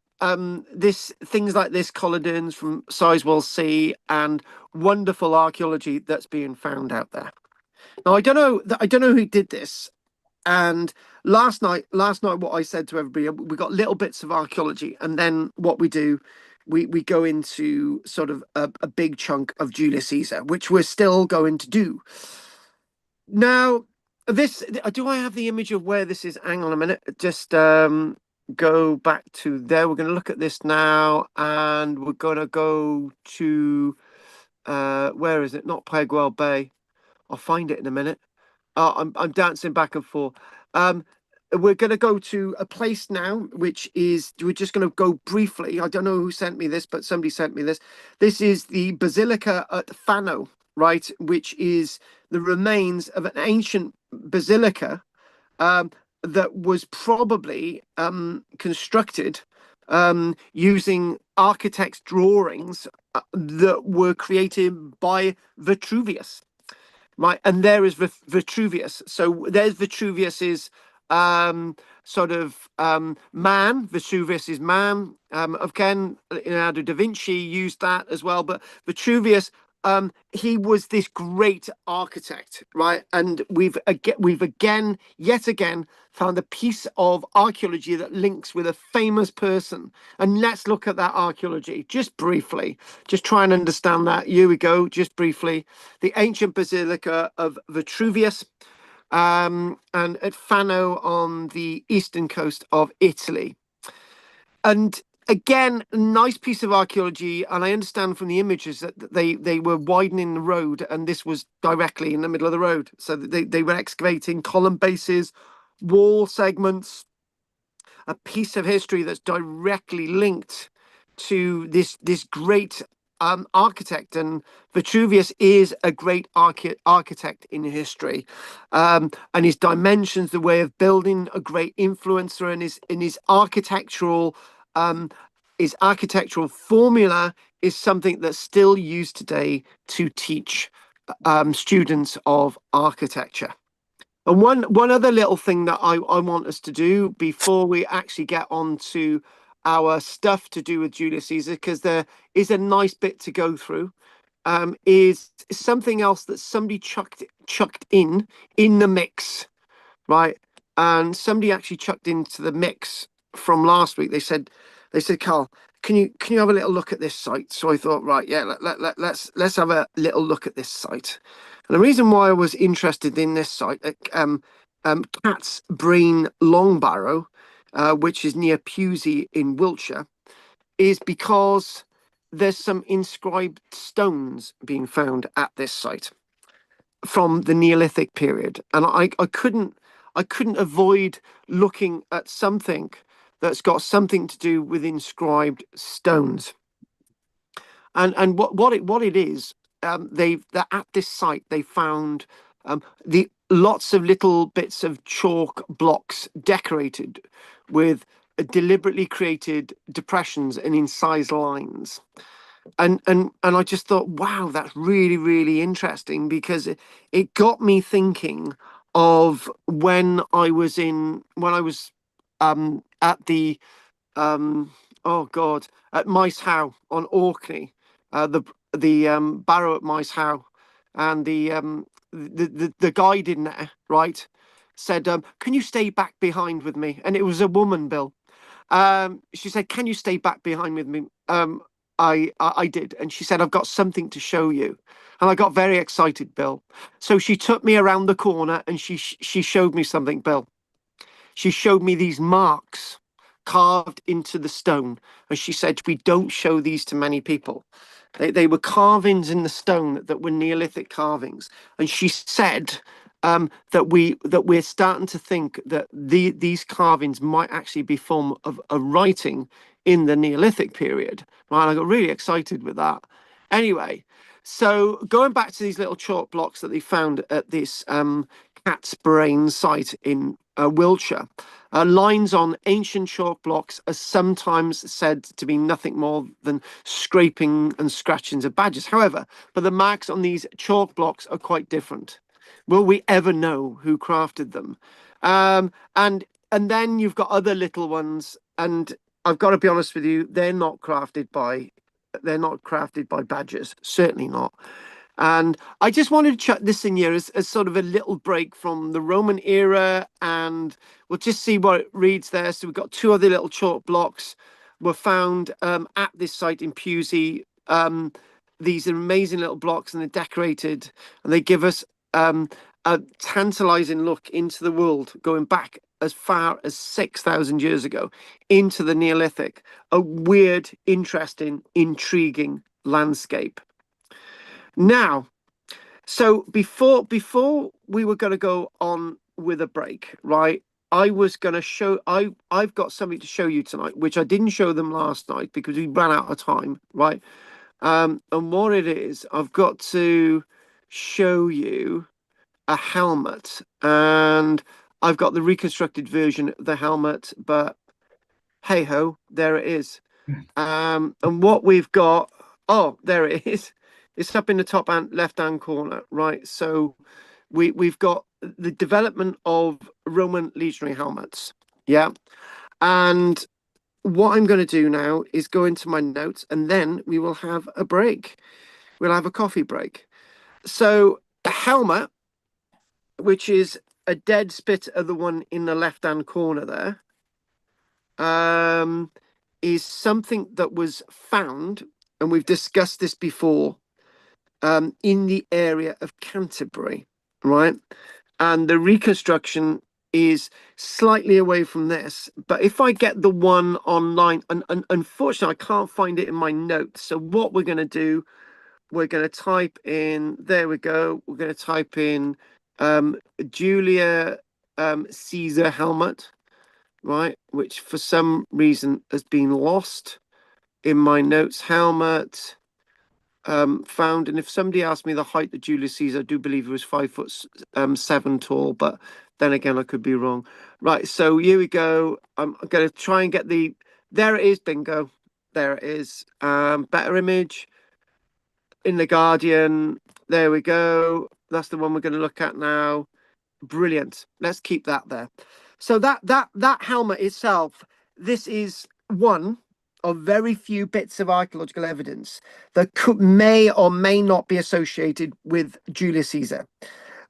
this things like this, colloderns from Sizewell C, and wonderful archaeology that's being found out there. Now I don't know who did this. And last night, what I said to everybody, we got little bits of archaeology, and then what we do, we go into sort of a big chunk of Julius Caesar, which we're still going to do. Now, do I have the image of where this is? Hang on a minute, just go back to there. We're going to look at this now, and we're going to go to where is it? Not Pegwell Bay. I'll find it in a minute. I'm dancing back and forth. We're going to go to a place now, which is, we're just going to go briefly. I don't know who sent me this, but somebody sent me this. This is the Basilica at Fano, right? Which is the remains of an ancient basilica that was probably constructed using architects' drawings that were created by Vitruvius. Right, and there is Vitruvius. So there's Vitruvius's sort of man. Vitruvius is man. Again, Leonardo da Vinci used that as well. But Vitruvius, he was this great architect, right? And we've yet again found a piece of archaeology that links with a famous person. And let's look at that archaeology just briefly. Just try and understand that. Here we go, just briefly. The ancient basilica of Vitruvius, and at Fano on the eastern coast of Italy. And again, a nice piece of archaeology, and I understand from the images that they were widening the road, and this was directly in the middle of the road. So they were excavating column bases, wall segments, a piece of history that's directly linked to this great architect. And Vitruvius is a great architect in history, and his dimensions, the way of building, a great influencer, and his architectural formula is something that's still used today to teach students of architecture. And one other little thing that I want us to do before we actually get on to our stuff to do with Julius Caesar, because there is a nice bit to go through. is something else that somebody chucked in the mix, right? And somebody actually chucked into the mix from last week. They said, Carl, can you have a little look at this site? So I thought, right, yeah, let's have a little look at this site. And the reason why I was interested in this site, Cat's Brain Long Barrow, which is near Pewsey in Wiltshire, is because there's some inscribed stones being found at this site from the Neolithic period, and I couldn't avoid looking at something that's got something to do with inscribed stones. And what it is, that at this site they found the lots of little bits of chalk blocks decorated with deliberately created depressions and incised lines. And I just thought, wow, that's really, really interesting, because it got me thinking of when I was at the oh god, at Mice Howe on Orkney, the barrow at Mice Howe, and the guide in there, right, said, can you stay back behind with me? And it was a woman, Bill. She said, can you stay back behind with me? I did, and she said, I've got something to show you. And I got very excited, Bill. So she took me around the corner and she showed me something, Bill. She showed me these marks carved into the stone, and she said, we don't show these to many people. They were carvings in the stone that were Neolithic carvings, and she said that we're starting to think that these carvings might actually be form of a writing in the Neolithic period. Right, I got really excited with that. Anyway, so going back to these little chalk blocks that they found at this Cat's Brain site in Wiltshire, lines on ancient chalk blocks are sometimes said to be nothing more than scraping and scratchings of badges. However, but the marks on these chalk blocks are quite different. Will we ever know who crafted them? And then you've got other little ones, and I've got to be honest with you, they're not crafted by badgers, certainly not. And I just wanted to chuck this in here as sort of a little break from the Roman era, and we'll just see what it reads there. So we've got two other little chalk blocks were found at this site in Pewsey. These are amazing little blocks, and they're decorated, and they give us a tantalizing look into the world going back as far as 6,000 years ago into the Neolithic. A weird, interesting, intriguing landscape. Now, so before we were going to go on with a break, right? I was going to show, I've got something to show you tonight, which I didn't show them last night because we ran out of time, right? And what it is, I've got to show you a helmet, and I've got the reconstructed version of the helmet, but hey ho, there it is. And what we've got, oh, there it is. It's up in the top and left-hand corner, right? So we've got the development of Roman legionary helmets, yeah. And what I'm going to do now is go into my notes, and then we will have a break. We'll have a coffee break. So a helmet, which is a dead spit of the one in the left-hand corner there, is something that was found, and we've discussed this before, in the area of Canterbury, right? And the reconstruction is slightly away from this, but if I get the one online, and unfortunately I can't find it in my notes, so what we're going to do, we're going to type in, there we go, we're going to type in Julia Caesar helmet, right, which for some reason has been lost in my notes. Helmet found, and if somebody asked me the height of Julius Caesar, I do believe he was 5'7" tall, but then again I could be wrong. Right, so here we go. I'm going to try and get the, there it is, bingo, there it is. Better image in the Guardian, there we go, that's the one we're going to look at now. Brilliant, let's keep that there. So that helmet itself, this is one of very few bits of archaeological evidence that may or may not be associated with Julius Caesar.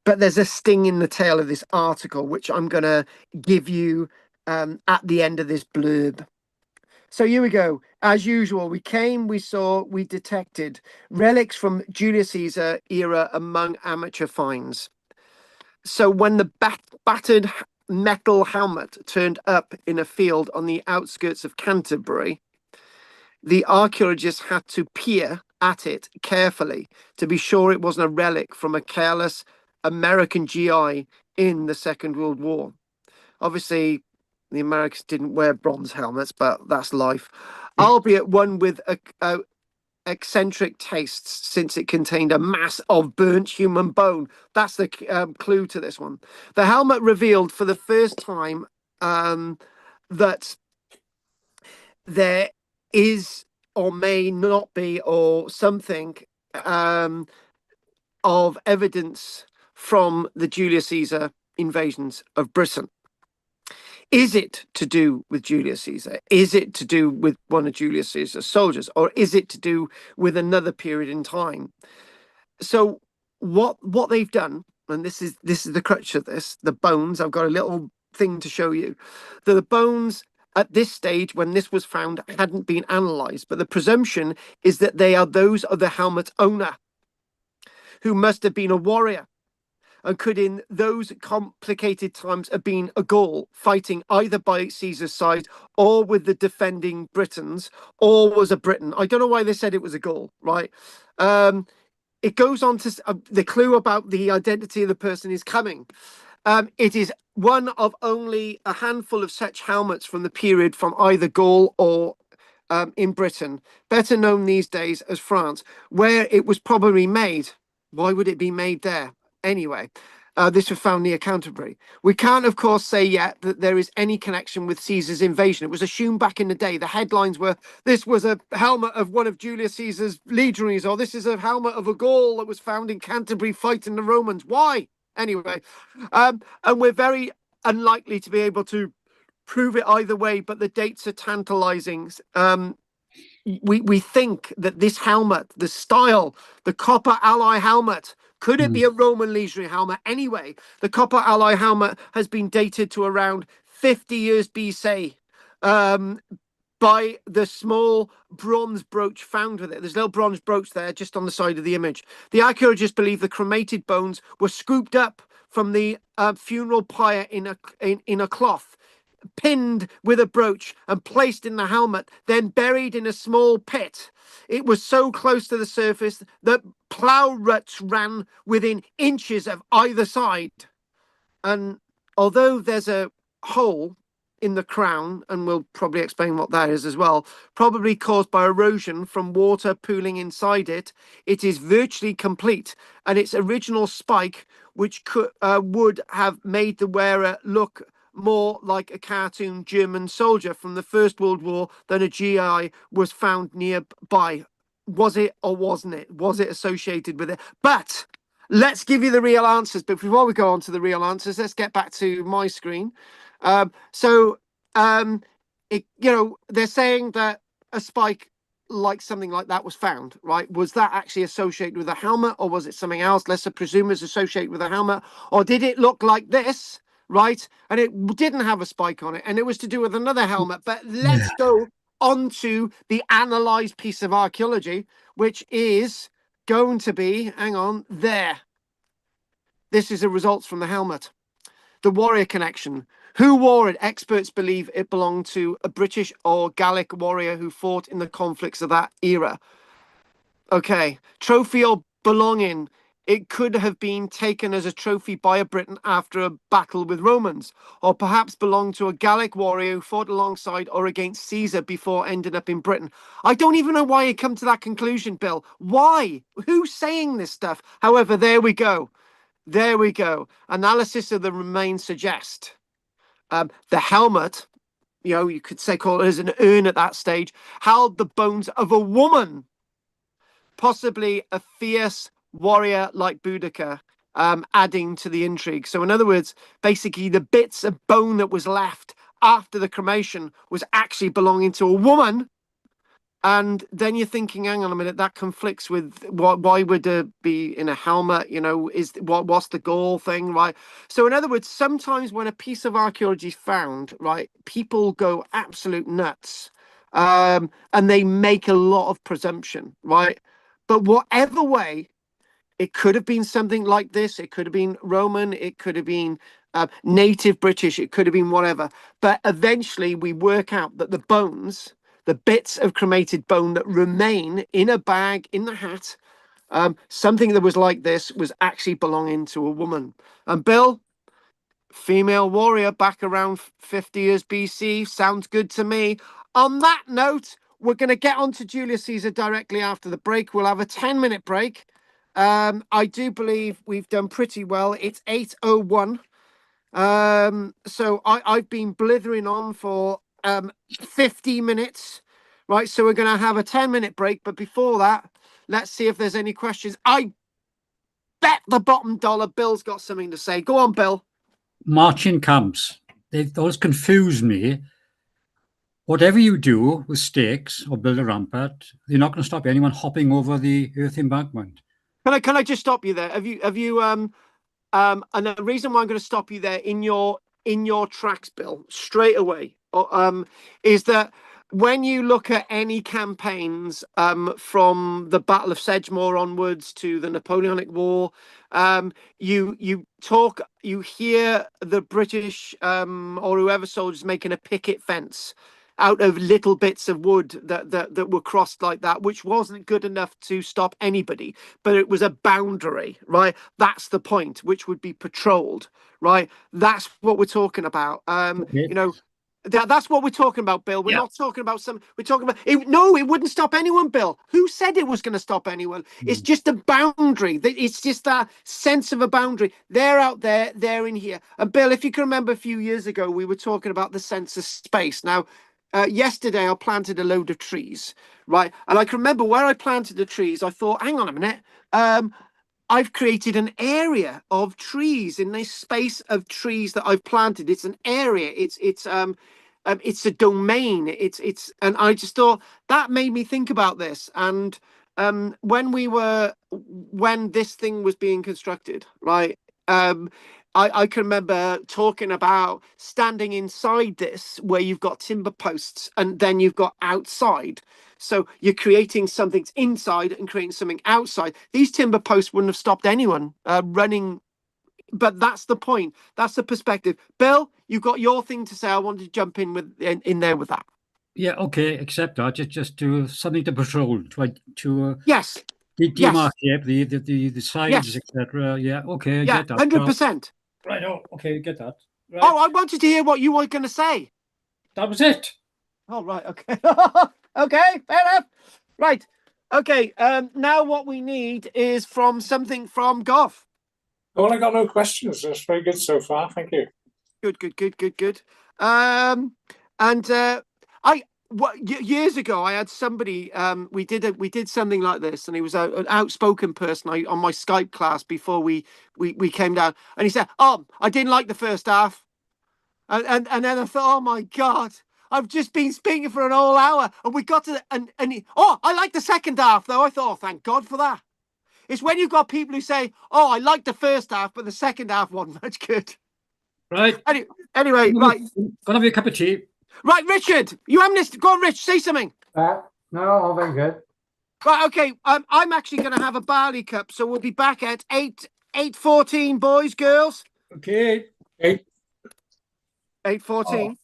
But there's a sting in the tail of this article, which I'm going to give you at the end of this blurb. So here we go. As usual, we came, we saw, we detected relics from Julius Caesar era among amateur finds. So when the battered metal helmet turned up in a field on the outskirts of Canterbury, the archaeologists had to peer at it carefully to be sure it wasn't a relic from a careless American GI in the Second World War. Obviously, the Americans didn't wear bronze helmets, but that's life. Albeit one with a eccentric tastes, since it contained a mass of burnt human bone. That's the clue to this one. The helmet revealed for the first time that there is or may not be or something of evidence from the Julius Caesar invasions of Britain. Is it to do with Julius Caesar? Is it to do with one of Julius Caesar's soldiers? Or is it to do with another period in time? So what they've done, and this is the crutch of this, the bones, I've got a little thing to show you. The bones at this stage, when this was found, hadn't been analysed, but the presumption is that they are those of the helmet's owner, who must have been a warrior, and could in those complicated times have been a Gaul fighting either by Caesar's side or with the defending Britons, or was a Briton. I don't know why they said it was a Gaul, right? It goes on to the clue about the identity of the person is coming. It is one of only a handful of such helmets from the period from either Gaul or in Britain, better known these days as France, where it was probably made. Why would it be made there? Anyway, this was found near Canterbury. We can't, of course, say yet that there is any connection with Caesar's invasion. It was assumed back in the day. The headlines were, this was a helmet of one of Julius Caesar's legionaries, or this is a helmet of a Gaul that was found in Canterbury fighting the Romans. Why? Anyway, and we're very unlikely to be able to prove it either way, but the dates are tantalizing. We think that this helmet, the style, the copper ally helmet, could it be a Roman legionary helmet? Anyway, the copper ally helmet has been dated to around 50 years BC by the small bronze brooch found with it. There's a little bronze brooch there just on the side of the image. The archaeologists believe the cremated bones were scooped up from the funeral pyre in a cloth, pinned with a brooch and placed in the helmet, then buried in a small pit. It was so close to the surface that plough ruts ran within inches of either side. And although there's a hole in the crown, and we'll probably explain what that is as well, probably caused by erosion from water pooling inside it, it is virtually complete, and its original spike, which would have made the wearer look more like a cartoon German soldier from the First World War than a GI, was found nearby. Was it or wasn't it? Was it associated with it? But let's give you the real answers. But before we go on to the real answers, let's get back to my screen. They're saying that a spike like something like that was found, right? Was that actually associated with a helmet, or was it something else? Let's presume it's associated with a helmet. Or did it look like this? Right, and it didn't have a spike on it, and it was to do with another helmet. But let's go on to the analysed piece of archaeology, which is going to be, hang on, there. This is the results from the helmet. The warrior connection. Who wore it? Experts believe it belonged to a British or Gallic warrior who fought in the conflicts of that era. Okay, trophy or belonging. It could have been taken as a trophy by a Briton after a battle with Romans, or perhaps belonged to a Gallic warrior who fought alongside or against Caesar before ending up in Britain. I don't even know why you come to that conclusion, Bill. Why? Who's saying this stuff? However, there we go. There we go. Analysis of the remains suggest the helmet, you could say call it as an urn at that stage, held the bones of a woman, possibly a fierce warrior like Boudica, adding to the intrigue. So in other words, basically the bits of bone that was left after the cremation was actually belonging to a woman And then you're thinking, hang on a minute, that conflicts with why would there be in a helmet? You know, what's the goal thing, right? So in other words, sometimes when a piece of archaeology is found, right, people go absolute nuts, and they make a lot of presumption, right? But whatever way, it could have been something like this. It could have been Roman. It could have been native British. It could have been whatever. But eventually we work out that the bones, the bits of cremated bone that remain in a bag, in the hat, something that was like this was actually belonging to a woman. And Bill, female warrior back around 50 years BC, sounds good to me. On that note, we're going to get on to Julius Caesar directly after the break. We'll have a 10-minute break. I do believe we've done pretty well. It's 8:01. So I've been blithering on for 50 minutes, right? So we're going to have a 10-minute break. But before that, let's see if there's any questions. I bet the bottom dollar Bill's got something to say. Go on, Bill. Marching camps. They always confuse me. Whatever you do with stakes or build a rampart, you're not going to stop anyone hopping over the earth embankment. Can I just stop you there? Have you and the reason why I'm going to stop you there in your tracks, Bill, straight away, is that when you look at any campaigns from the Battle of Sedgemoor onwards to the Napoleonic War, you hear the British or whoever soldiers making a picket fence out of little bits of wood that were crossed like that, which wasn't good enough to stop anybody, but it was a boundary, right? That's the point, which would be patrolled, right? That's what we're talking about. Okay. You know, that's what we're talking about, Bill. We're Yeah. not talking about we're talking about it. No, it wouldn't stop anyone, Bill. Who said it was going to stop anyone? It's just a boundary. It's just that sense of a boundary. They're out there, they're in here. And Bill, if you can remember a few years ago, we were talking about the sense of space. Now, yesterday I planted a load of trees, right? And I can remember where I planted the trees. I thought, hang on a minute. I've created an area of trees in this space of trees that I've planted. It's an area. It's a domain. And I just thought that made me think about this. And when this thing was being constructed, right? I can remember talking about standing inside this where you've got timber posts and then you've got outside. So you're creating something inside and creating something outside. These timber posts wouldn't have stopped anyone running. But that's the point. That's the perspective. Bill, you've got your thing to say. I wanted to jump in there with that. Yeah, okay, accept that. Just to something to patrol, to Yes. demarcate the sides, Yes. etc. Yeah, okay, I Yeah. get that. 100%. Right, oh, okay, get that. Right. Oh, I wanted to hear what you were going to say. That was it. Oh, right. Okay. Okay. Fair enough. Right. Okay. Now what we need is something from Goff. Well, I got no questions. That's very good so far. Thank you. Good. Years ago I had somebody. We did something like this, and he was an outspoken person on my Skype class before we came down, and he said, "Oh, I didn't like the first half," and then I thought, "Oh my God." I've just been speaking for an whole hour, and we got to I like the second half though. I thought, oh, thank God for that. It's when you've got people who say, "Oh, I like the first half, but the second half wasn't much good." Right. Anyway, right. Gonna have a cup of tea. Right, Richard, you haven't listened. Go on, Rich, say something. No, all very good. Right, okay. I'm actually going to have a barley cup, so we'll be back at 8:14, boys, girls. Okay. 8:14.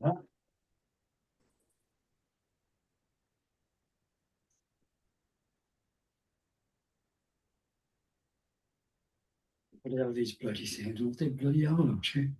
What the hell are these bloody things? What they bloody are, actually?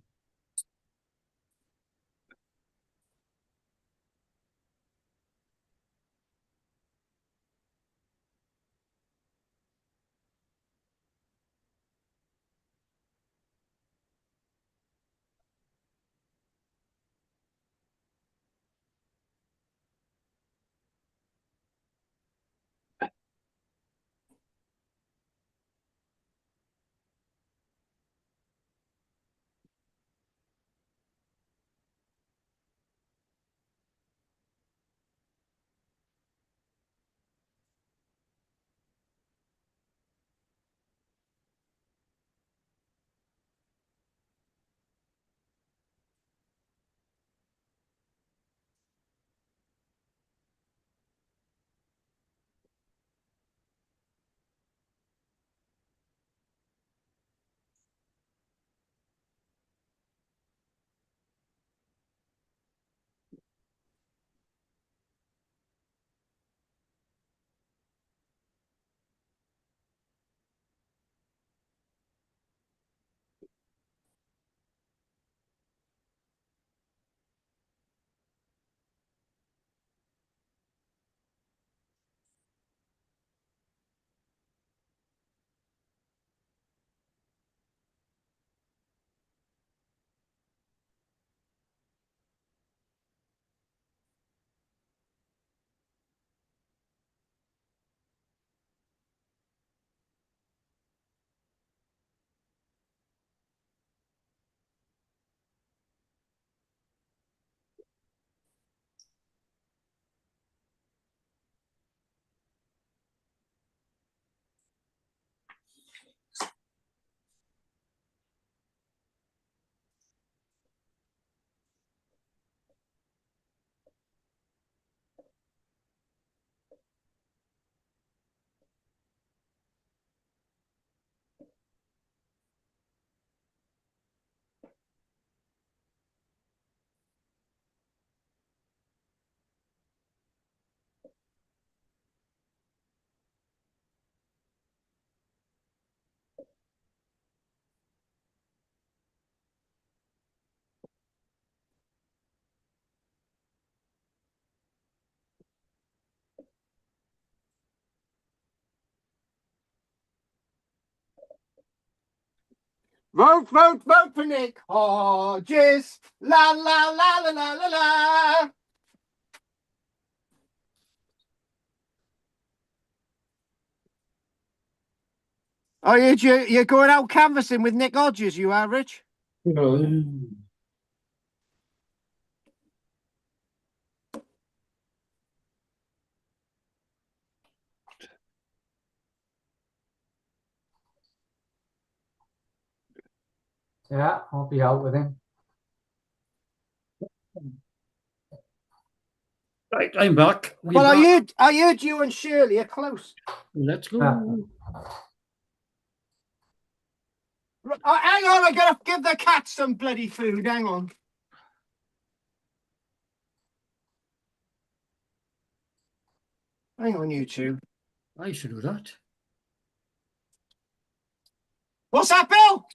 Vote, vote, vote for Nick Hodges. La la la la la la la. Oh, you're going out canvassing with Nick Hodges, you are, Rich? Yeah, I'll be out with him. Right, I'm back. Well, I heard you and Shirley are close. Let's go. Hang on, I gotta give the cat some bloody food. Hang on. Hang on, you two. I should do that. What's that, Bill?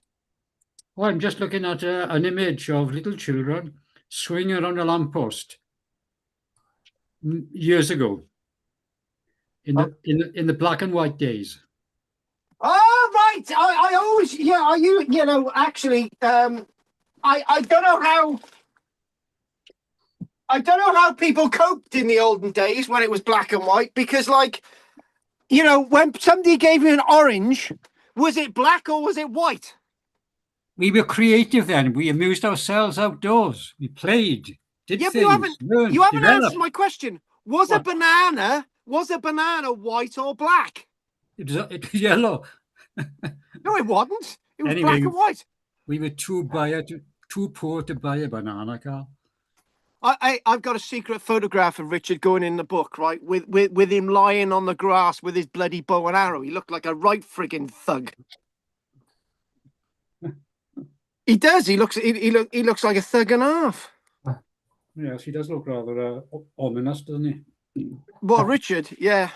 Oh, I'm just looking at an image of little children swinging around a lamppost years ago in the black and white days. Oh, right. I always, yeah, you know, actually, I don't know how. I don't know how people coped in the olden days when it was black and white, because, like, you know, when somebody gave you an orange, was it black or was it white? We were creative then. We amused ourselves outdoors. We played, did Yeah, but things, learned, you haven't developed. answered my question. Was a banana white or black? It was yellow. No, it wasn't. It was Anyway, black and white. We were too poor to buy a banana, Carl. I've got a secret photograph of Richard going in the book, right? With him lying on the grass with his bloody bow and arrow. He looked like a right friggin' thug. He does. He looks like a thug and a half. Yes, he does look rather ominous, doesn't he? What, Richard? Yeah.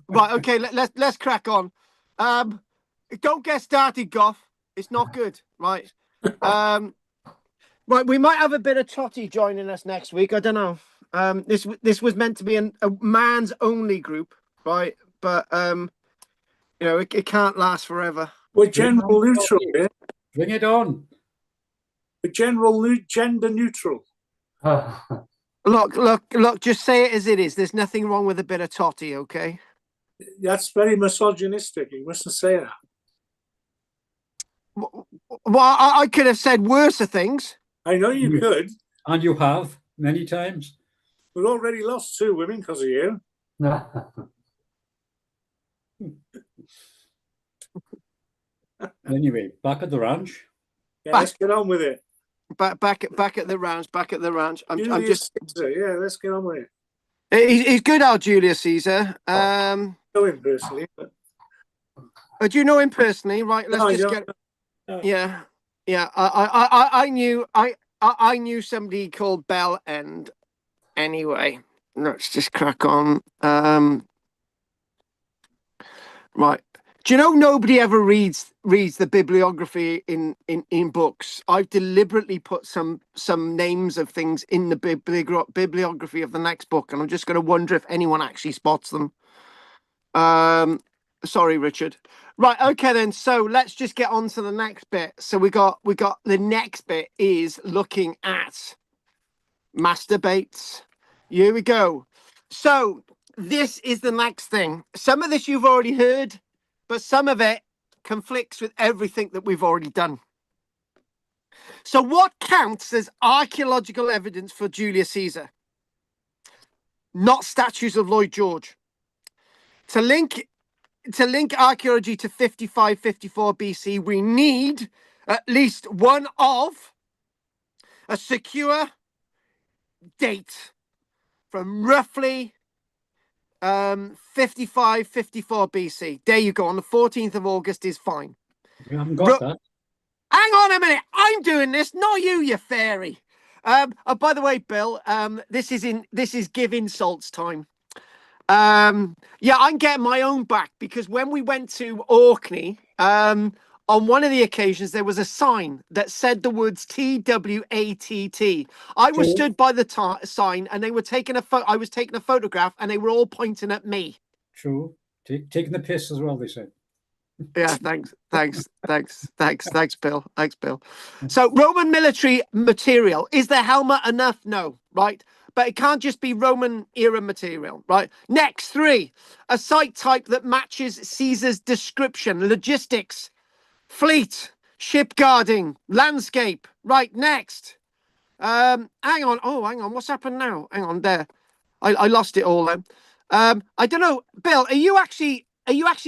Right. Okay. Let's crack on. Don't get started, Goff. It's not good. Right. Right. We might have a bit of Totty joining us next week. I don't know. This was meant to be a man's only group, right? But it can't last forever. We're general neutral here. Bring it on. We're gender neutral. Look. Just say it as it is. There's nothing wrong with a bit of Totty, okay? That's very misogynistic. You mustn't say that. Well, I could have said worse things. I know you could. And you have many times. We've already lost 2 women because of you. Anyway, back at the ranch. Yeah, let's get on with it. Back at the ranch. Back at the ranch. I'm Julius just. Caesar, yeah, let's get on with it. He's good, our Julius Caesar. I know him personally. But... Do you know him personally? Right. Let's just get. No. Yeah. I knew somebody called Bell End. Anyway, let's just crack on. Right. Do you know nobody ever reads the bibliography in books? I've deliberately put some names of things in the bibliography of the next book, and I'm just going to wonder if anyone actually spots them. Sorry, Richard. Right, okay then. So let's just get on to the next bit. So we got the next bit is looking at masturbates. Here we go. So this is the next thing. Some of this you've already heard, but some of it conflicts with everything that we've already done. So what counts as archaeological evidence for Julius Caesar? Not statues of Lloyd George. To link archaeology to 55-54 BC, we need at least one of a secure date from roughly 55-54 BC. There you go. On the 14th of August is fine. You haven't got that. Hang on a minute. I'm doing this, not you, you fairy. Oh, by the way, Bill, this is give insults time. Yeah, I'm getting my own back because when we went to Orkney, on one of the occasions there was a sign that said the words TWATT. I was stood by the sign and they were taking I was taking a photograph and they were all pointing at me. True. Taking the piss as well, they said. Yeah, thanks, Bill. Thanks, Bill. So Roman military material. Is the helmet enough? No, right? But it can't just be Roman era material, right? Next, 3, a site type that matches Caesar's description: logistics, fleet, shipguarding, landscape. Right, next. Hang on. Oh, hang on. What's happened now? Hang on there. I lost it all then. I don't know. Bill, are you actually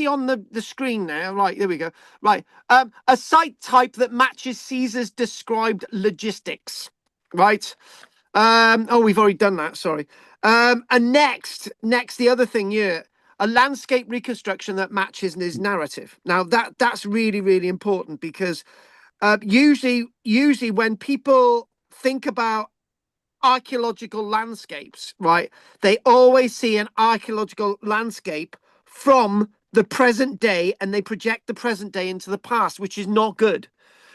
on the screen now? Right, there we go. Right. A site type that matches Caesar's described logistics. Right. Oh, we've already done that. Sorry. And next, the other thing here, a landscape reconstruction that matches his narrative. Now that's really, really important because usually when people think about archaeological landscapes, right, they always see an archaeological landscape from the present day and they project the present day into the past, which is not good.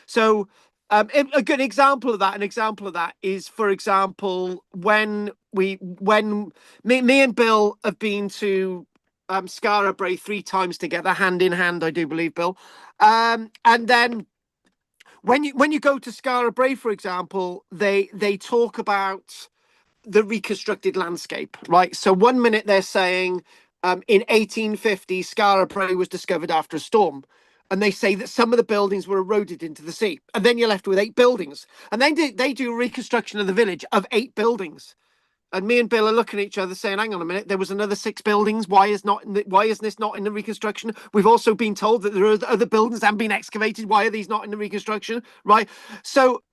So a good example of that is, for example, when me and Bill have been to Skara Brae 3 times together, hand in hand, I do believe, Bill. And then when you go to Skara Brae, for example, they talk about the reconstructed landscape, right? So one minute they're saying in 1850 Skara Brae was discovered after a storm. And they say that some of the buildings were eroded into the sea. And then you're left with 8 buildings. And then they do a reconstruction of the village of 8 buildings. And me and Bill are looking at each other saying, hang on a minute, there was another 6 buildings. Why isn't this not in the reconstruction? We've also been told that there are other buildings that haven't been excavated. Why are these not in the reconstruction? Right. So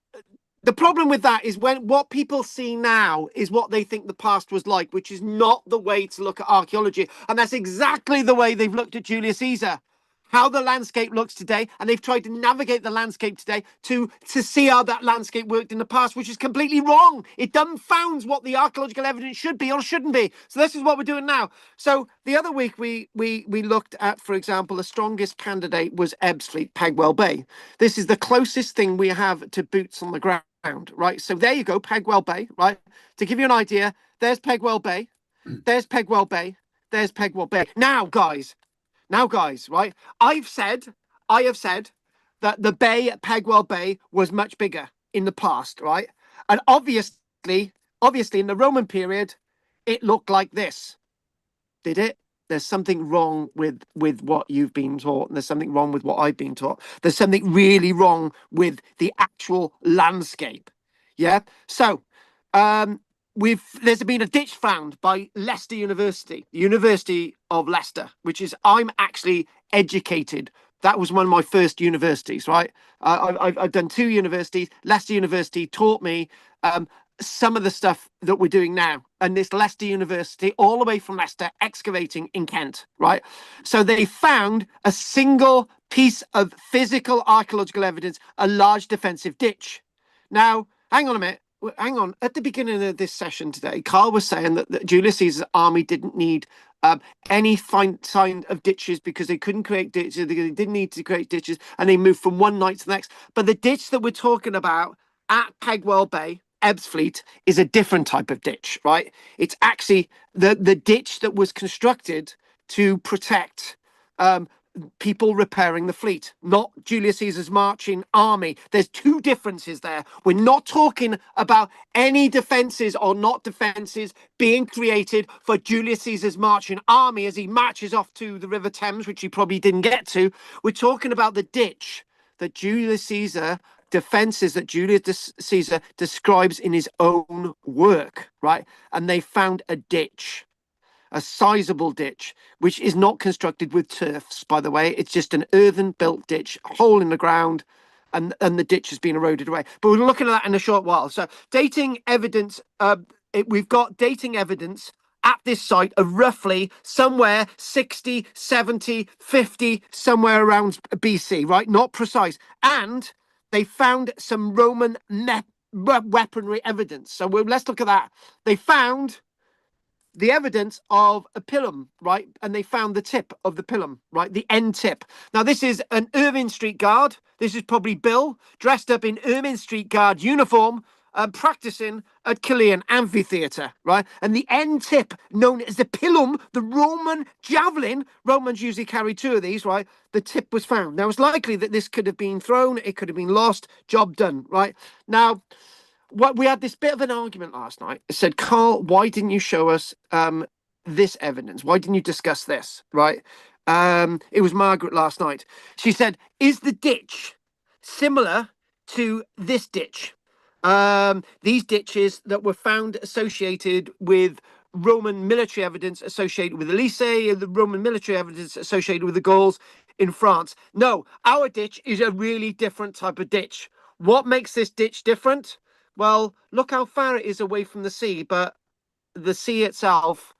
the problem with that is when what people see now is what they think the past was like, which is not the way to look at archaeology. And that's exactly the way they've looked at Julius Caesar, how the landscape looks today. And they've tried to navigate the landscape today to see how that landscape worked in the past, which is completely wrong. It dumbfounds what the archaeological evidence should be or shouldn't be. So this is what we're doing now. So the other week we looked at, for example, the strongest candidate was Ebbsfleet, Pegwell Bay. This is the closest thing we have to boots on the ground. Right, so there you go, Pegwell Bay. Right, to give you an idea, there's Pegwell Bay, there's Pegwell Bay, there's Pegwell Bay. Now, guys, right, I have said that the bay at Pegwell Bay was much bigger in the past, right? And obviously, in the Roman period, it looked like this. Did it? There's something wrong with what you've been taught, and there's something wrong with what I've been taught. There's something really wrong with the actual landscape. Yeah. So there's been a ditch found by Leicester University, the University of Leicester, which is, I'm actually educated. That was one of my first universities, right? I've done 2 universities. Leicester University taught me some of the stuff that we're doing now. And this Leicester University, all the way from Leicester, excavating in Kent, right? So they found a single piece of physical archaeological evidence, a large defensive ditch. Now, hang on a minute. Hang on. At the beginning of this session today, Carl was saying that Julius Caesar's army didn't need any sign of ditches because they couldn't create ditches. They didn't need to create ditches, and they moved from one night to the next. But the ditch that we're talking about at Pegwell Bay, Ebbsfleet, is a different type of ditch, right? It's actually the ditch that was constructed to protect people repairing the fleet, not Julius Caesar's marching army. There's 2 differences there. We're not talking about any defenses or not defenses being created for Julius Caesar's marching army as he marches off to the River Thames, which he probably didn't get to. We're talking about the ditch that Julius Caesar, defenses that Julius Caesar describes in his own work, right? And they found a ditch, a sizable ditch, which is not constructed with turfs, by the way. It's just an earthen built ditch, a hole in the ground, and the ditch has been eroded away. But we're looking at that in a short while. So dating evidence, we've got dating evidence at this site of roughly somewhere 60, 70, 50, somewhere around BC, right? Not precise. And they found some Roman weaponry evidence. So let's look at that. They found the evidence of a pilum, right? And they found the tip of the pilum, right? The end tip. Now, this is an Ermine Street guard. This is probably Bill, dressed up in Ermine Street guard uniform, practicing at Killian Amphitheatre, right? And the end tip, known as the pilum, the Roman javelin, Romans usually carry 2 of these, right? The tip was found. Now, it's likely that this could have been thrown, it could have been lost, job done, right? Now, we had this bit of an argument last night. It said, Carl, why didn't you show us this evidence? Why didn't you discuss this? Right? It was Margaret last night. She said, is the ditch similar to this ditch? These ditches that were found associated with Roman military evidence associated with Elysee, and the Roman military evidence associated with the Gauls in France. No, our ditch is a really different type of ditch. What makes this ditch different? Well, look how far it is away from the sea, but the sea itself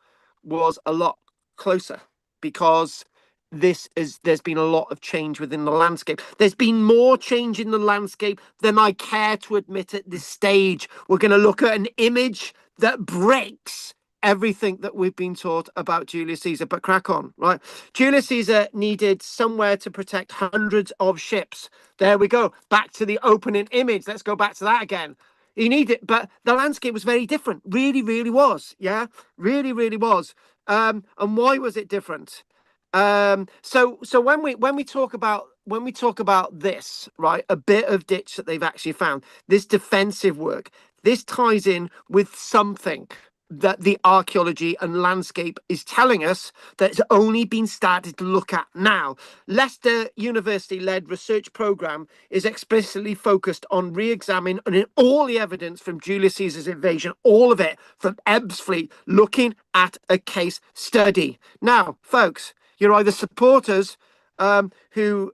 was a lot closer because there's been a lot of change within the landscape. There's been more change in the landscape than I care to admit at this stage. We're going to look at an image that breaks everything that we've been taught about Julius Caesar, but crack on, right? Julius Caesar needed somewhere to protect hundreds of ships. There we go. Back to the opening image. Let's go back to that again. He needed, but the landscape was very different. Really, really was. Yeah, really, really was. And why was it different? So when we talk about this, right, a bit of ditch that they've actually found, this defensive work, this ties in with something that the archaeology and landscape is telling us that's only been started to look at now. Leicester University-led research program is explicitly focused on re-examining all the evidence from Julius Caesar's invasion, all of it from Ebbsfleet, looking at a case study. Now, folks, you're either supporters who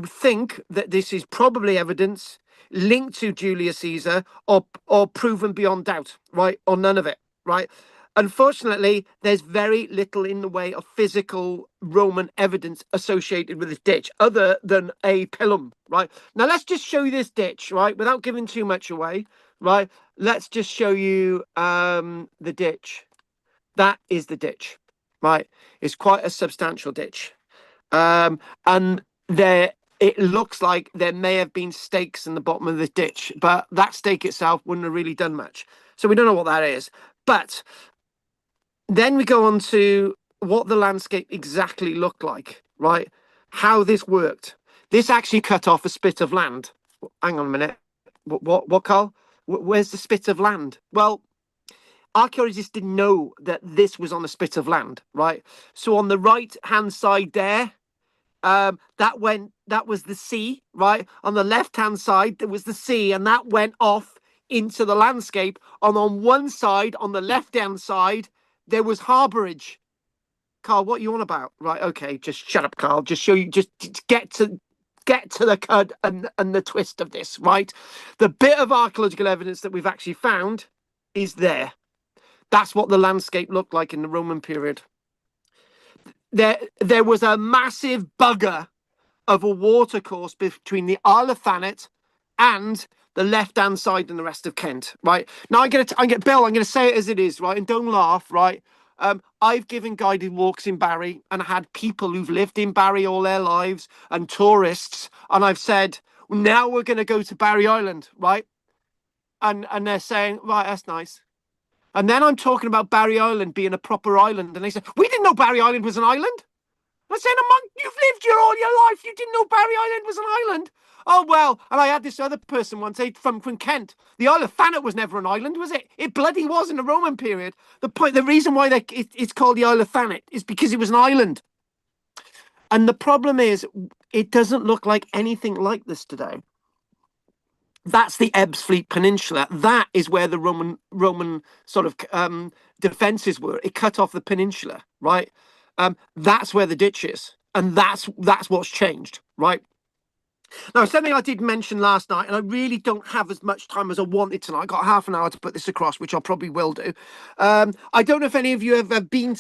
think that this is probably evidence linked to Julius Caesar, or proven beyond doubt, right? Or none of it, right? Unfortunately, there's very little in the way of physical Roman evidence associated with this ditch other than a pilum, right? Now, let's just show you this ditch, right? Without giving too much away, right? Let's just show you the ditch. That is the ditch, right? It's quite a substantial ditch. And there, it looks like there may have been stakes in the bottom of the ditch, but that stake itself wouldn't have really done much. So we don't know what that is. But then we go on to what the landscape exactly looked like, right? How this worked. This actually cut off a spit of land. Hang on a minute. What, Carl? Where's the spit of land? Well, archaeologists didn't know that this was on a spit of land, right? So on the right-hand side there, that was the sea, right? On the left-hand side, there was the sea, and that went off into the landscape. And on one side, on the left-hand side, there was harbourage. Carl, what are you on about? Right, okay, just shut up, Carl. Just get to the cud and the twist of this, right? The bit of archaeological evidence that we've actually found is there. That's what the landscape looked like in the Roman period. There was a massive bugger of a watercourse between the Isle of Thanet and the left-hand side and the rest of Kent, right? Now I'm gonna say it as it is, right? And don't laugh, right? I've given guided walks in Barry and had people who've lived in Barry all their lives and tourists, and I've said, now we're gonna go to Barry Island, right? And they're saying, right, that's nice. And then I'm talking about Barry Island being a proper island, and they say, we didn't know Barry Island was an island. I said, you've lived here all your life. You didn't know Barry Island was an island. Oh, well, and I had this other person once from Kent. The Isle of Thanet was never an island, was it? It bloody was in the Roman period. The reason why it's called the Isle of Thanet is because it was an island. And the problem is, it doesn't look like anything like this today. That's the Ebbsfleet Peninsula. That is where the Roman sort of defences were. It cut off the peninsula, right? That's where the ditch is, and that's what's changed, right? Now, something I did mention last night, and I really don't have as much time as I wanted tonight. I got half an hour to put this across, which I probably will do. I don't know if any of you have been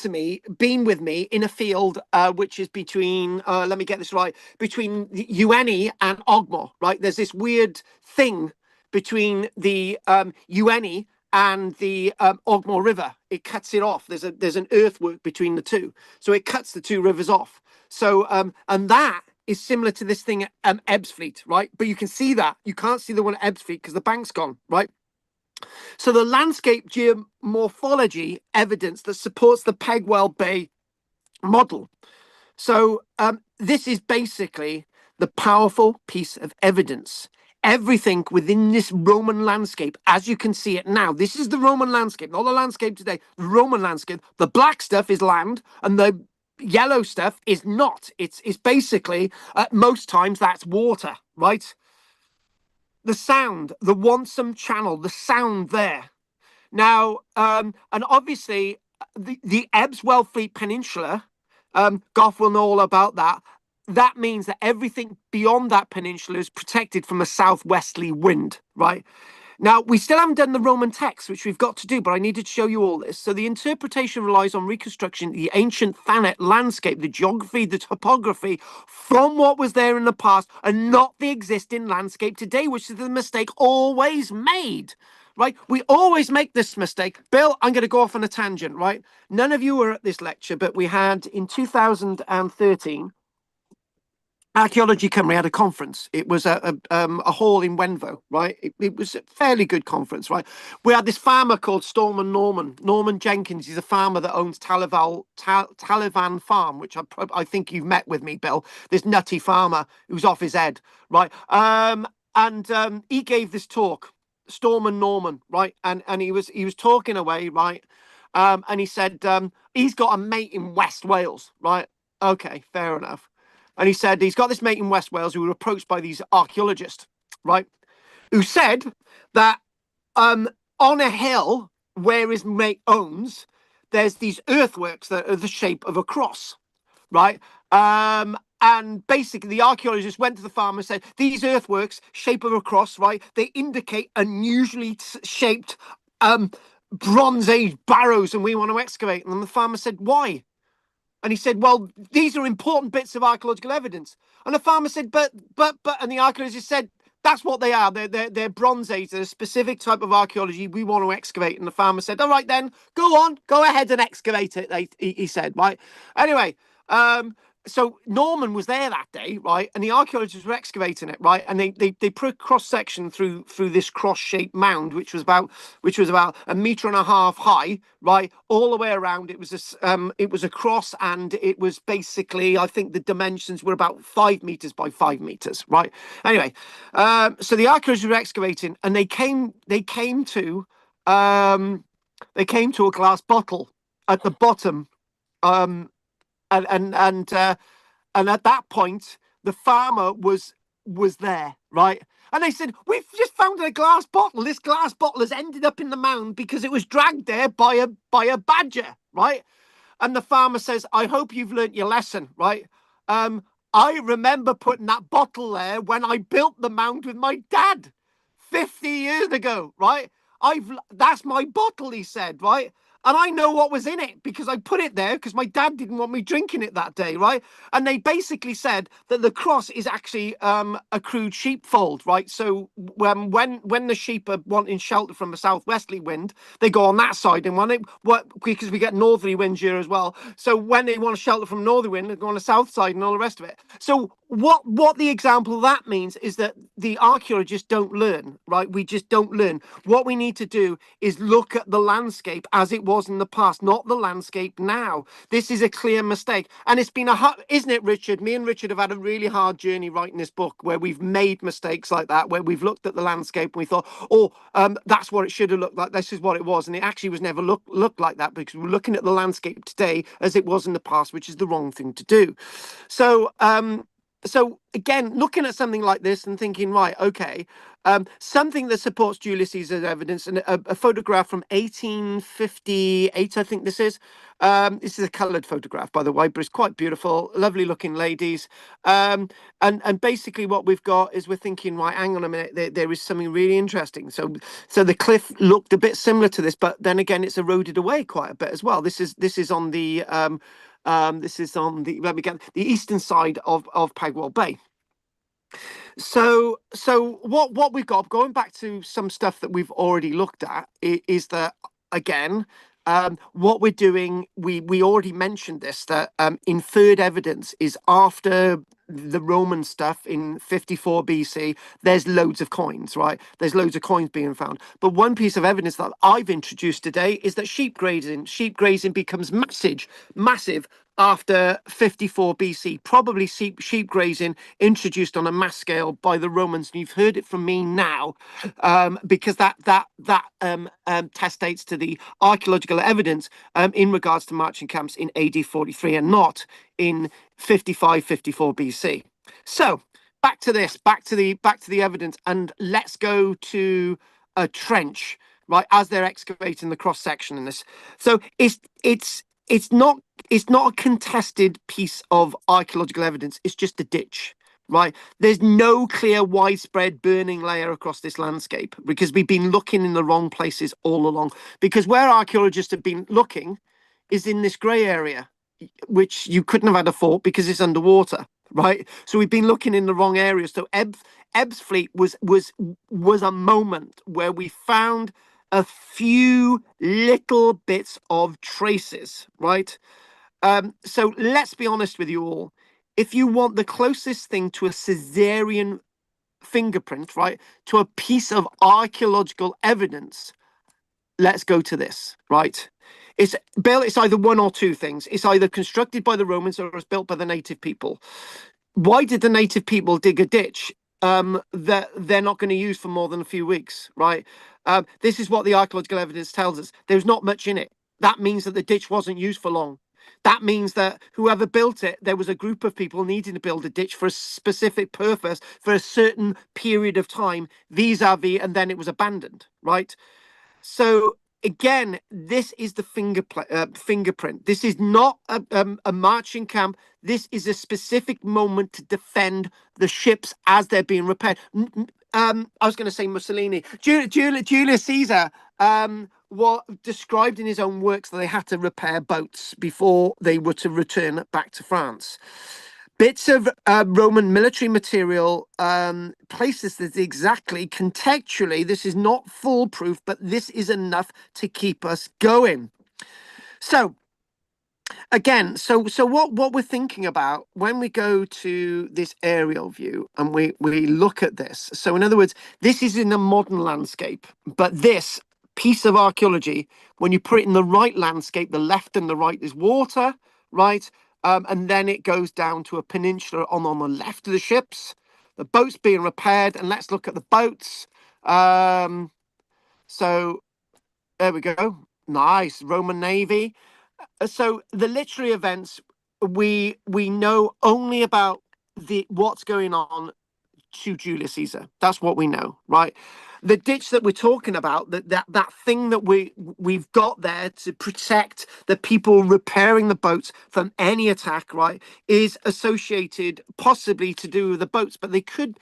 with me in a field which is between, let me get this right, between Ueni and Ogmore, right? There's this weird thing between the Ueni and the Ogmore River. It cuts it off. There's an earthwork between the two, so it cuts the two rivers off. So and that is similar to this thing at Ebbsfleet, right? But you can see that. You can't see the one at Ebbsfleet because the bank's gone, right? So the landscape geomorphology evidence that supports the Pegwell Bay model. So this is basically the powerful piece of evidence. Everything within this Roman landscape, as you can see it now, this is the Roman landscape, not the landscape today, the Roman landscape. The black stuff is land, and the yellow stuff is not. It's basically, most times, that's water, right? The sound, the Wansum Channel, the sound there. Now, and obviously, the Ebbsfleet Peninsula, Goff will know all about that. That means that everything beyond that peninsula is protected from a southwesterly wind, right? Now, we still haven't done the Roman text, which we've got to do, but I needed to show you all this. So the interpretation relies on reconstruction, the ancient Thanet landscape, the geography, the topography from what was there in the past, and not the existing landscape today, which is the mistake always made, right? We always make this mistake. Bill, I'm going to go off on a tangent, right? None of you were at this lecture, but we had in 2013, Archaeology Cymru had a conference. It was a hall in Wenvo, right? It was a fairly good conference, right? We had this farmer called Storm Norman Jenkins. He's a farmer that owns Talivan Farm, which I think you've met with me, Bill. This nutty farmer who's off his head, right? And he gave this talk, Storm Norman, right? And he was talking away, right? And he said he's got a mate in West Wales, right? Okay, fair enough. And he said he's got this mate in West Wales who were approached by these archaeologists, right? Who said that on a hill where his mate owns, there's these earthworks that are the shape of a cross, right? And And basically, the archaeologist went to the farmer and said, these earthworks, shape of a cross, right? They indicate unusually shaped Bronze Age barrows, and we want to excavate them. And the farmer said, why? And he said, well, these are important bits of archaeological evidence. And the farmer said, but, and the archaeologist said, that's what they are. They're Bronze Age. They're a specific type of archaeology we want to excavate. And the farmer said, all right, then, go ahead and excavate it, he said, right? Anyway, so Norman was there that day, right? And the archaeologists were excavating it, right? And they put a cross section through this cross-shaped mound, which was about 1.5 meters high, right? All the way around. It was a cross, and it was basically, I think the dimensions were about 5 meters by 5 meters, right? Anyway, so the archaeologists were excavating, and they came to a glass bottle at the bottom. And at that point, the farmer was there, right? And they said, we've just found a glass bottle. This glass bottle has ended up in the mound because it was dragged there by a badger, right? And the farmer says, I hope you've learnt your lesson, right? I remember putting that bottle there when I built the mound with my dad 50 years ago, right? That's my bottle, he said, right? And I know what was in it because I put it there because my dad didn't want me drinking it that day, right? And they basically said that the cross is actually a crude sheepfold, right? So when the sheep are wanting shelter from a southwesterly wind, they go on that side, and because we get northerly winds here as well. So when they want shelter from northerly wind, they go on the south side and all the rest of it. So what the example of that means is that the archaeologists don't learn, right? We just don't learn. What we need to do is look at the landscape as it was in the past, not the landscape now. This is a clear mistake. And it's been isn't it, Richard? Me and Richard have had a really hard journey writing this book where we've made mistakes like that, where we've looked at the landscape and we thought, that's what it should have looked like. This is what it was. And it actually was never looked like that, because we're looking at the landscape today as it was in the past, which is the wrong thing to do. So again, looking at something like this and thinking, right, okay, something that supports Ulysses as evidence, and a photograph from 1858, I think this is. This is a coloured photograph, by the way, but it's quite beautiful, lovely looking ladies. And basically what we've got is we're thinking, right, hang on a minute, there is something really interesting. So the cliff looked a bit similar to this, but then again, it's eroded away quite a bit as well. This is on the the eastern side of Pegwell Bay. So what we've got, going back to some stuff that we've already looked at, is that, again, what we're doing, we already mentioned this, that inferred evidence is after the Roman stuff in 54 BC. There's loads of coins, right? There's loads of coins being found. But one piece of evidence that I've introduced today is that sheep grazing becomes massive after 54 BC, probably sheep grazing introduced on a mass scale by the Romans. And you've heard it from me now, because that testates to the archaeological evidence in regards to marching camps in AD 43 and not in 54 BC. So back to the evidence, and let's go to a trench, right, as they're excavating the cross section in this. So it's not a contested piece of archaeological evidence. It's just a ditch, right? There's no clear widespread burning layer across this landscape, because we've been looking in the wrong places all along. Because where archaeologists have been looking is in this grey area, which you couldn't have had a fort because it's underwater, right? So we've been looking in the wrong areas. So Ebbs Fleet was a moment where we found a few little bits of traces, right? So let's be honest with you all. If you want the closest thing to a Caesarean fingerprint, right, to a piece of archaeological evidence, let's go to this, right? It's either one or two things. It's either constructed by the Romans or it's built by the native people. Why did the native people dig a ditch that they're not going to use for more than a few weeks, right? This is what the archaeological evidence tells us. There's not much in it. That means that the ditch wasn't used for long. That means that whoever built it, there was a group of people needing to build a ditch for a specific purpose for a certain period of time, vis-a-vis, and then it was abandoned, right? So again, this is the fingerprint. This is not a marching camp. This is a specific moment to defend the ships as they're being repaired. I was going to say Mussolini. Julius Caesar was described in his own works that they had to repair boats before they were to return back to France. Bits of Roman military material places this exactly contextually. This is not foolproof, but this is enough to keep us going. So again, so what we're thinking about when we go to this aerial view and we look at this. So in other words, this is in a modern landscape, but this piece of archaeology, when you put it in the right landscape, the left and the right is water, right? And then it goes down to a peninsula on the left of the ships, the boats being repaired. And let's look at the boats. So there we go. Nice. Roman Navy. So the literary events, we know only about what's going on to Julius Caesar. That's what we know, right? The ditch that we're talking about, that thing that we've got there to protect the people repairing the boats from any attack, right, is associated possibly to do with the boats, but they could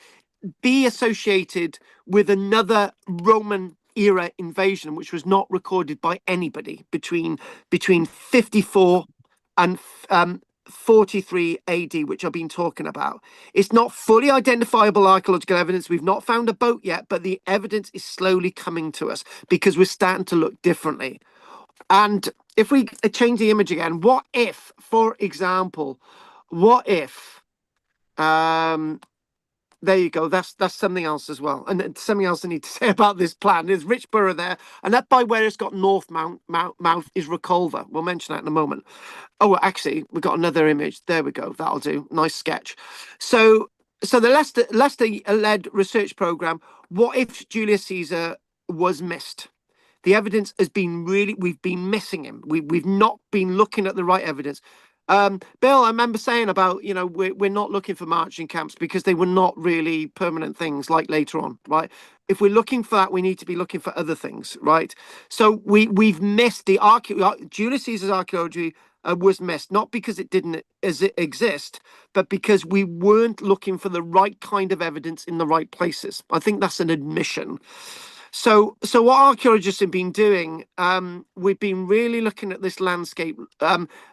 be associated with another Roman era invasion, which was not recorded by anybody between 54 and 43 AD, which I've been talking about. It's not fully identifiable archaeological evidence. We've not found a boat yet, but the evidence is slowly coming to us because we're starting to look differently. And if we change the image again, what if, for example, what if, there you go. That's something else as well. And then something else I need to say about this plan. There's Richborough there, and that by where it's got north mouth is Reculver. We'll mention that in a moment. Oh, actually, we've got another image. There we go. That'll do. Nice sketch. So the Leicester-led research program. What if Julius Caesar was missed? The evidence has been we've been missing him. We've not been looking at the right evidence. Bill, I remember saying about, we're not looking for marching camps because they were not really permanent things like later on, right? If we're looking for that, we need to be looking for other things, right? So we've missed the Julius Caesar's archaeology was missed, not because it didn't exist, but because we weren't looking for the right kind of evidence in the right places. I think that's an admission. So what archaeologists have been doing, we've been really looking at this landscape,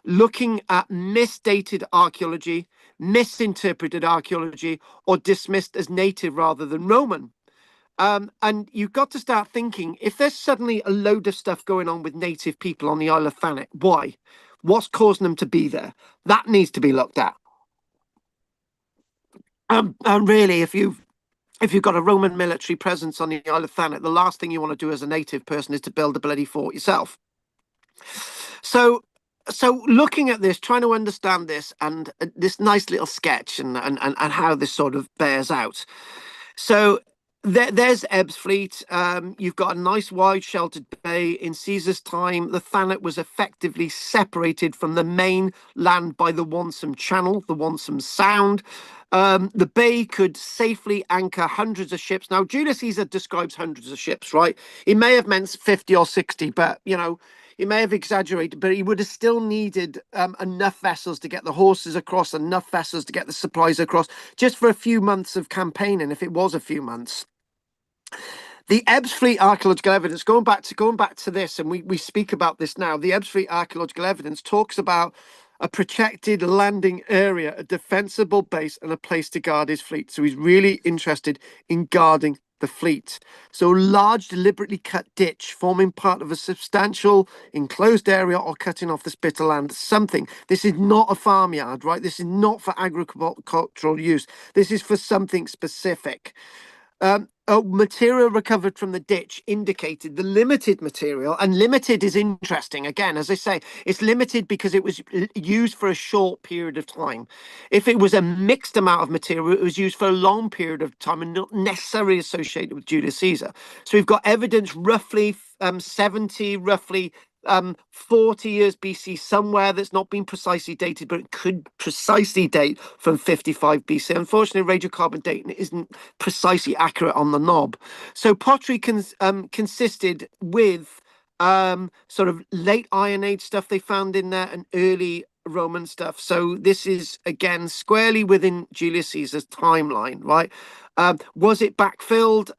looking at misdated archaeology, misinterpreted archaeology, or dismissed as native rather than Roman. And you've got to start thinking, if there's suddenly a load of stuff going on with native people on the Isle of Thanet, why? What's causing them to be there? That needs to be looked at. And really, if you've got a Roman military presence on the Isle of Thanet, the last thing you want to do as a native person is to build a bloody fort yourself. So looking at this, trying to understand this and this nice little sketch and how this sort of bears out. So there's Ebbsfleet. You've got a nice wide sheltered bay. In Caesar's time, the Thanet was effectively separated from the main land by the Wonsum Channel, the Wonsum Sound. The bay could safely anchor hundreds of ships. Now, Julius Caesar describes hundreds of ships, right? He may have meant 50 or 60, but, he may have exaggerated, but he would have still needed enough vessels to get the horses across, enough vessels to get the supplies across, just for a few months of campaigning, if it was a few months. The Ebbsfleet archaeological evidence, going back to this, and we speak about this now, the Ebbsfleet archaeological evidence talks about a protected landing area, a defensible base, and a place to guard his fleet. So he's really interested in guarding the fleet. So large, deliberately cut ditch forming part of a substantial enclosed area or cutting off the spit of land, something. This is not a farmyard, right? This is not for agricultural use. This is for something specific. Material recovered from the ditch indicated the limited material, and limited is interesting. Again, as I say, it's limited because it was used for a short period of time. If it was a mixed amount of material, it was used for a long period of time and not necessarily associated with Julius Caesar. So we've got evidence roughly 70, roughly 40 years BC somewhere that's not been precisely dated, but it could precisely date from 55 BC. Unfortunately, radiocarbon dating isn't precisely accurate on the knob. So pottery consisted with sort of late Iron Age stuff they found in there and early Roman stuff. So this is again squarely within Julius Caesar's timeline, right? Was it backfilled?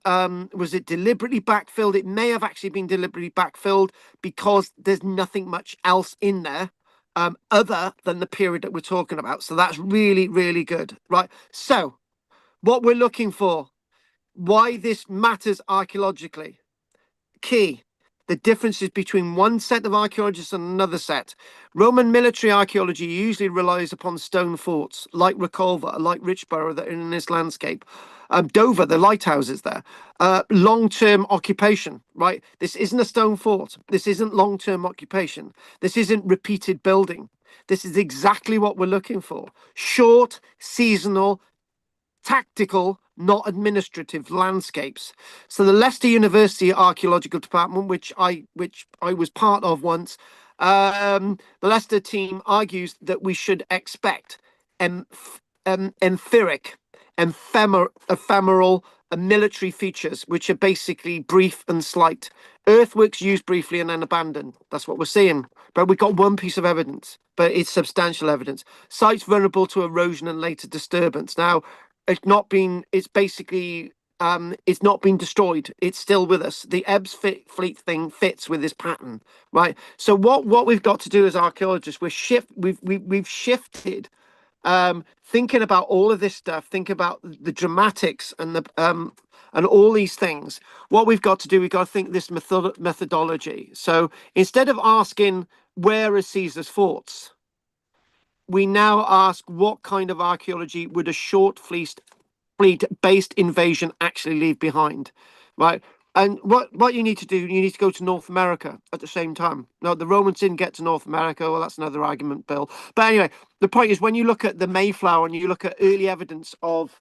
Was it deliberately backfilled? It may have actually been deliberately backfilled because there's nothing much else in there other than the period that we're talking about. So that's really, really good, right? So what we're looking for, why this matters archaeologically, key. The differences between one set of archaeologists and another set. Roman military archaeology usually relies upon stone forts like Recolva, like Richborough that are in this landscape. Dover, the lighthouses there. Long-term occupation, right? This isn't a stone fort. This isn't long-term occupation. This isn't repeated building. This is exactly what we're looking for. Short, seasonal, tactical, not administrative landscapes. So the Leicester University Archaeological Department, which I was part of once, the Leicester team argues that we should expect empiric, ephemeral military features, which are basically brief and slight. Earthworks used briefly and then abandoned. That's what we're seeing. But we've got one piece of evidence, but it's substantial evidence. Sites vulnerable to erosion and later disturbance. Now, it's not been destroyed. It's still with us. The Ebbs fleet thing fits with this pattern, right? So what we've got to do as archaeologists, we've shifted, thinking about all of this stuff, think about the dramatics and the and all these things. What we've got to do, we've got to think this methodology. So instead of asking where are Caesar's forts, we now ask what kind of archaeology would a short fleet-based invasion actually leave behind, right? And what you need to do, you need to go to North America at the same time. Now, the Romans didn't get to North America. Well, that's another argument, Bill. But anyway, the point is when you look at the Mayflower and you look at early evidence of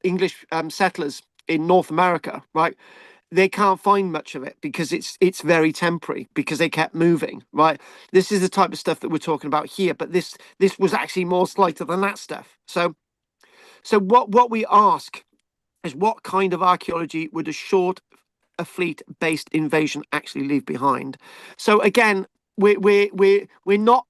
English settlers in North America, right? They can't find much of it because it's very temporary because they kept moving, right? This is the type of stuff that we're talking about here, but this was actually more slighter than that stuff. So what we ask is what kind of archaeology would a fleet-based invasion actually leave behind? So again, we're not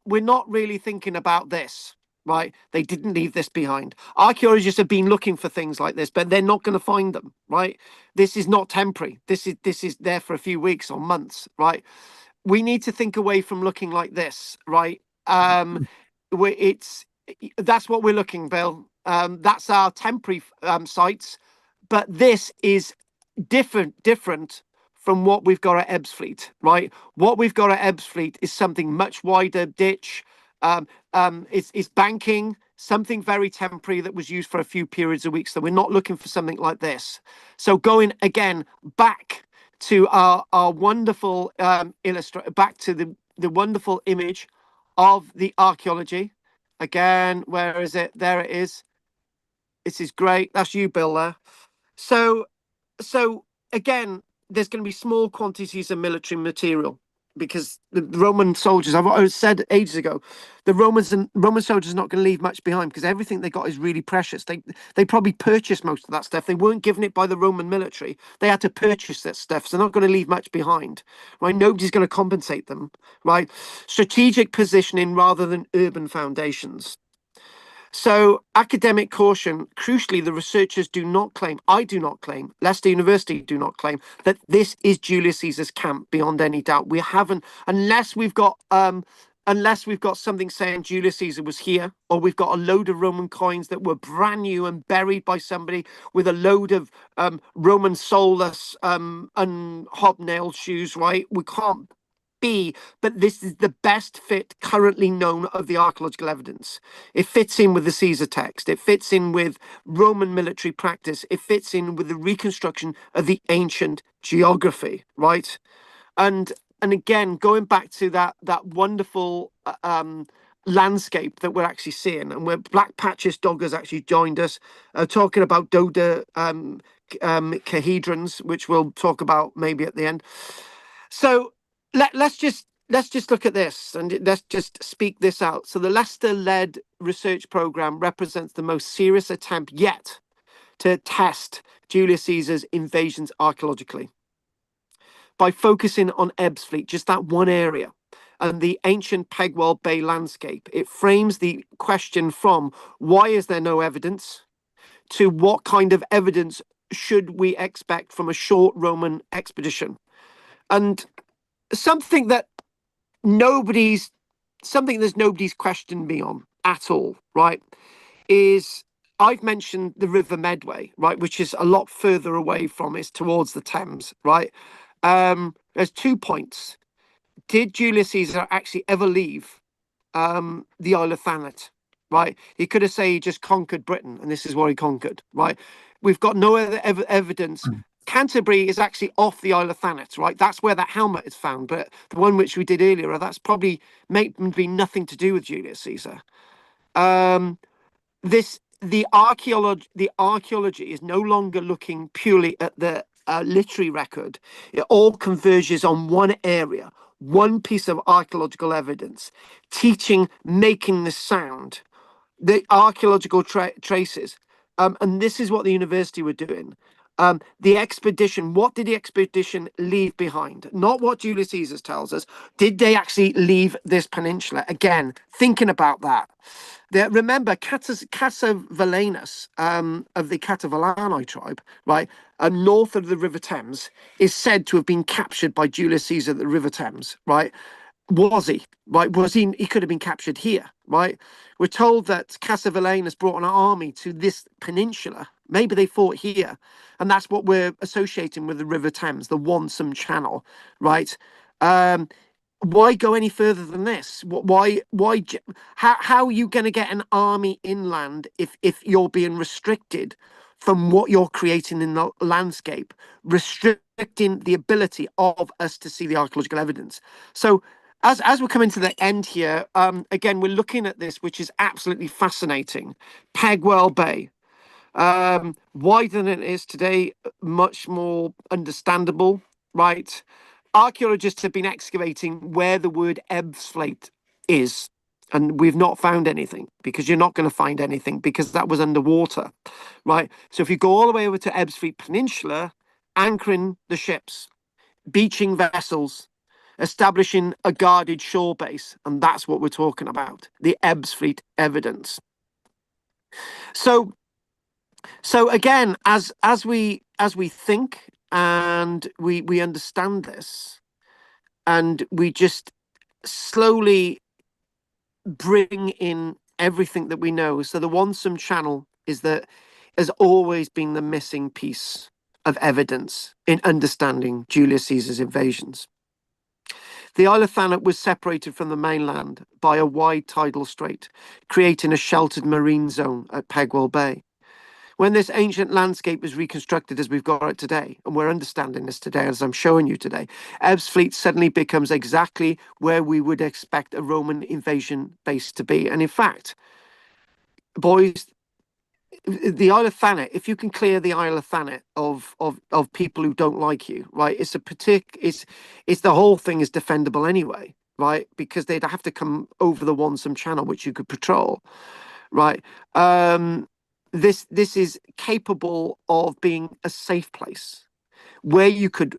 really thinking about this. Right, they didn't leave this behind. Archaeologists have been looking for things like this, but they're not going to find them. Right, this is not temporary. This is there for a few weeks or months. Right, we need to think away from looking like this. Right, that's what we're looking, Bill. That's our temporary sites, but this is different from what we've got at Ebbsfleet. Right, what we've got at Ebbsfleet is something much wider, ditch. It's banking, something very temporary that was used for a few periods of weeks. So we're not looking for something like this. So going again back to our wonderful back to the wonderful image of the archaeology. Again, where is it? There it is. This is great. That's you, Bill, there. So again, there's going to be small quantities of military material. Because the Roman soldiers, I said ages ago, the Roman soldiers are not going to leave much behind because everything they got is really precious. They probably purchased most of that stuff. They weren't given it by the Roman military. They had to purchase that stuff. So they're not going to leave much behind, right? Nobody's going to compensate them, right? Strategic positioning rather than urban foundations. So academic caution, crucially, the researchers do not claim, I do not claim, Leicester University do not claim that this is Julius Caesar's camp beyond any doubt. We haven't, unless we've got something saying Julius Caesar was here, or we've got a load of Roman coins that were brand new and buried by somebody with a load of Roman soulless and hobnailed shoes, right? We can't be, but this is the best fit currently known of the archaeological evidence. It fits in with the Caesar text. It fits in with Roman military practice. It fits in with the reconstruction of the ancient geography, right? And again, going back to that wonderful landscape that we're actually seeing, and where Black Patches Dog has actually joined us, talking about dodecahedrons, which we'll talk about maybe at the end. So let's just look at this and let's just speak this out. So the Leicester-led research program represents the most serious attempt yet to test Julius Caesar's invasions archaeologically. by focusing on Ebbsfleet, just that one area, and the ancient Pegwell Bay landscape, it frames the question from why is there no evidence to what kind of evidence should we expect from a short Roman expedition. And something there's nobody's questioned me on at all, right, is I've mentioned the River Medway, right, which is a lot further away from us towards the Thames, right? There's 2 points. Did Julius Caesar actually ever leave the Isle of Thanet, right? He could have said he just conquered Britain, and this is what he conquered, right? We've got no other evidence. Canterbury is actually off the Isle of Thanet, right? That's where that helmet is found, but the one which we did earlier, that's probably maybe nothing to do with Julius Caesar. The archaeology is no longer looking purely at the literary record. It all converges on one area, one piece of archaeological evidence, teaching, making the sound, the archaeological traces. And this is what the university were doing. The expedition, what did the expedition leave behind? Not what Julius Caesar tells us. Did they actually leave this peninsula? Again, thinking about that. Remember, Cassivelaunus of the Cativalani tribe, right, north of the River Thames, is said to have been captured by Julius Caesar at the River Thames, right? Was he, right? He could have been captured here, right? We're told that Cassivelaunus brought an army to this peninsula. Maybe they fought here. And that's what we're associating with the River Thames, the Wansum Channel, right? Why go any further than this? How are you going to get an army inland if you're being restricted from what you're creating in the landscape, restricting the ability of us to see the archaeological evidence? So as we're coming to the end here, again, we're looking at this, which is absolutely fascinating. Pegwell Bay, wider than it is today, much more understandable, right? Archaeologists have been excavating where the word Ebbsfleet is, and we've not found anything, because you're not going to find anything because that was underwater, right? So if you go all the way over to Ebbsfleet Peninsula, anchoring the ships, beaching vessels, establishing a guarded shore base, and that's what we're talking about, the Ebbsfleet evidence. So again, as we think and we understand this, and we just slowly bring in everything that we know. So the Wansum Channel has always been the missing piece of evidence in understanding Julius Caesar's invasions. The Isle of Thanet was separated from the mainland by a wide tidal strait, creating a sheltered marine zone at Pegwell Bay. When this ancient landscape is reconstructed as we've got it today, and we're understanding this today as I'm showing you today, Ebbsfleet suddenly becomes exactly where we would expect a Roman invasion base to be. And in fact, boys, the Isle of Thanet, if you can clear the Isle of Thanet of people who don't like you, right, it's the whole thing is defendable anyway, right, because they'd have to come over the Wansum Channel, which you could patrol, right. This is capable of being a safe place where you could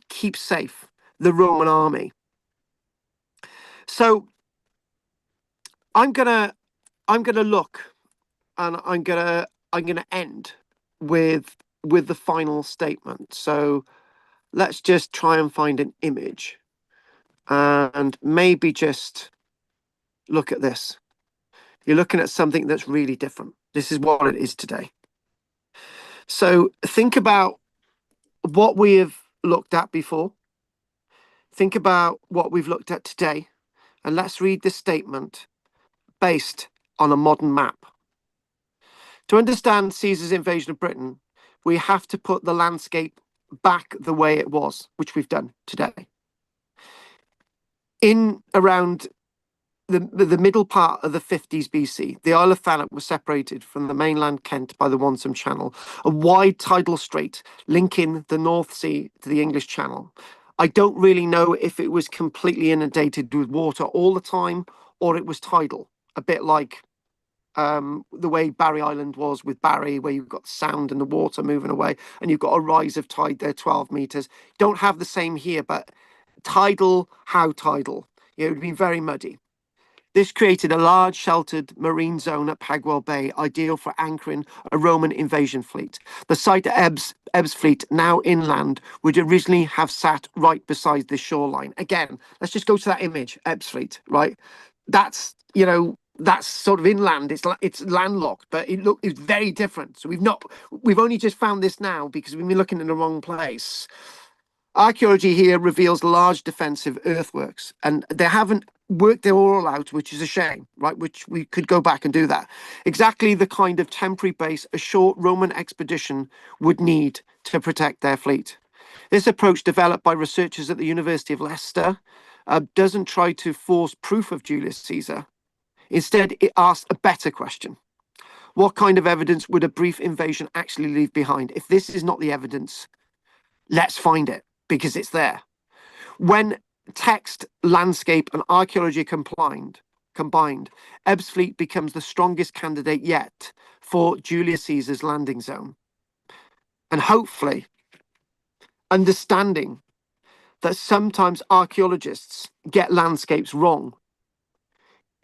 keep safe the Roman army. So I'm gonna look, and I'm gonna end with the final statement. So let's just try and find an image, and maybe just look at this. You're looking at something that's really different. This is what it is today. So think about what we have looked at before. Think about what we've looked at today. And let's read this statement based on a modern map. To understand Caesar's invasion of Britain, we have to put the landscape back the way it was, which we've done today. In around the middle part of the 50s BC, the Isle of Thanet was separated from the mainland Kent by the Wansum Channel, a wide tidal strait linking the North Sea to the English Channel. I don't really know if it was completely inundated with water all the time or it was tidal, a bit like the way Barry Island was with Barry, where you've got sound and the water moving away, and you've got a rise of tide there, 12 meters. Don't have the same here, but tidal, how tidal? It would be very muddy. This created a large sheltered marine zone at Pegwell Bay, ideal for anchoring a Roman invasion fleet. The site at Ebbs Fleet, now inland, would originally have sat right beside the shoreline. Again, let's just go to that image, Ebbs Fleet, right? That's, that's sort of inland. It's landlocked, but it's very different. So we've only just found this now because we've been looking in the wrong place. Archaeology here reveals large defensive earthworks, and they haven't worked it all out, which is a shame, right? Which we could go back and do that. Exactly the kind of temporary base a short Roman expedition would need to protect their fleet. This approach, developed by researchers at the University of Leicester, doesn't try to force proof of Julius Caesar. Instead, it asks a better question. What kind of evidence would a brief invasion actually leave behind? If this is not the evidence, let's find it, because it's there. When text, landscape, and archaeology combined, Ebbs Fleet becomes the strongest candidate yet for Julius Caesar's landing zone. And hopefully, understanding that sometimes archaeologists get landscapes wrong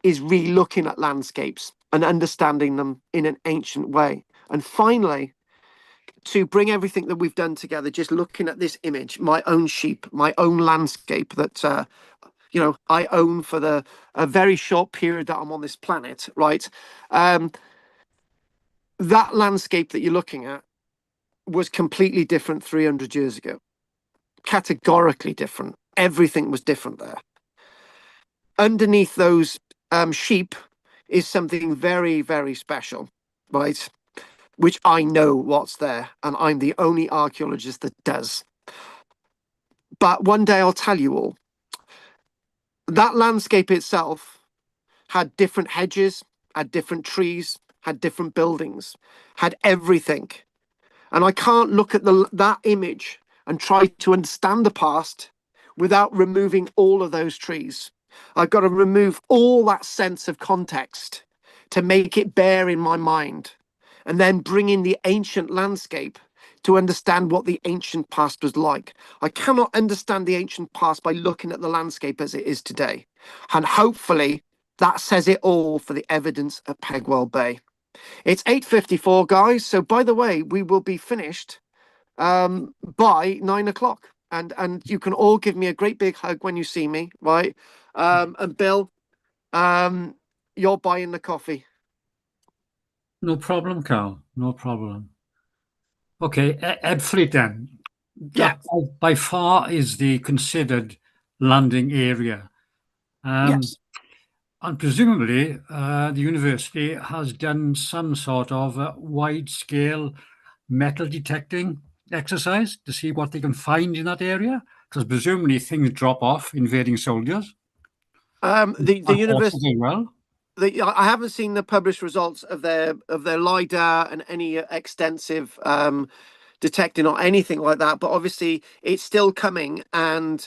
is re-looking at landscapes and understanding them in an ancient way. And finally, to bring everything that we've done together, just looking at this image, my own sheep, my own landscape that, I own for a very short period that I'm on this planet, right? That landscape that you're looking at was completely different 300 years ago. Categorically different. Everything was different there. Underneath those sheep is something very, very special, right? Which I know what's there, and I'm the only archaeologist that does. But one day I'll tell you all. That landscape itself had different hedges, had different trees, had different buildings, had everything. And I can't look at that image and try to understand the past without removing all of those trees. I've got to remove all that sense of context to make it bear in my mind, and then bring in the ancient landscape to understand what the ancient past was like. I cannot understand the ancient past by looking at the landscape as it is today. And hopefully that says it all for the evidence at Pegwell Bay. It's 8:54, guys. So by the way, we will be finished by 9 o'clock. And you can all give me a great big hug when you see me, right? And Bill, you're buying the coffee. No problem, Carl. No problem. Okay, Ebbs Fleet then. Yeah. That by far is the considered landing area. Yes. And presumably the university has done some sort of wide-scale metal detecting exercise to see what they can find in that area, because presumably things drop off, invading soldiers. The university as well. I haven't seen the published results of their LiDAR and any extensive detecting or anything like that, but obviously it's still coming, and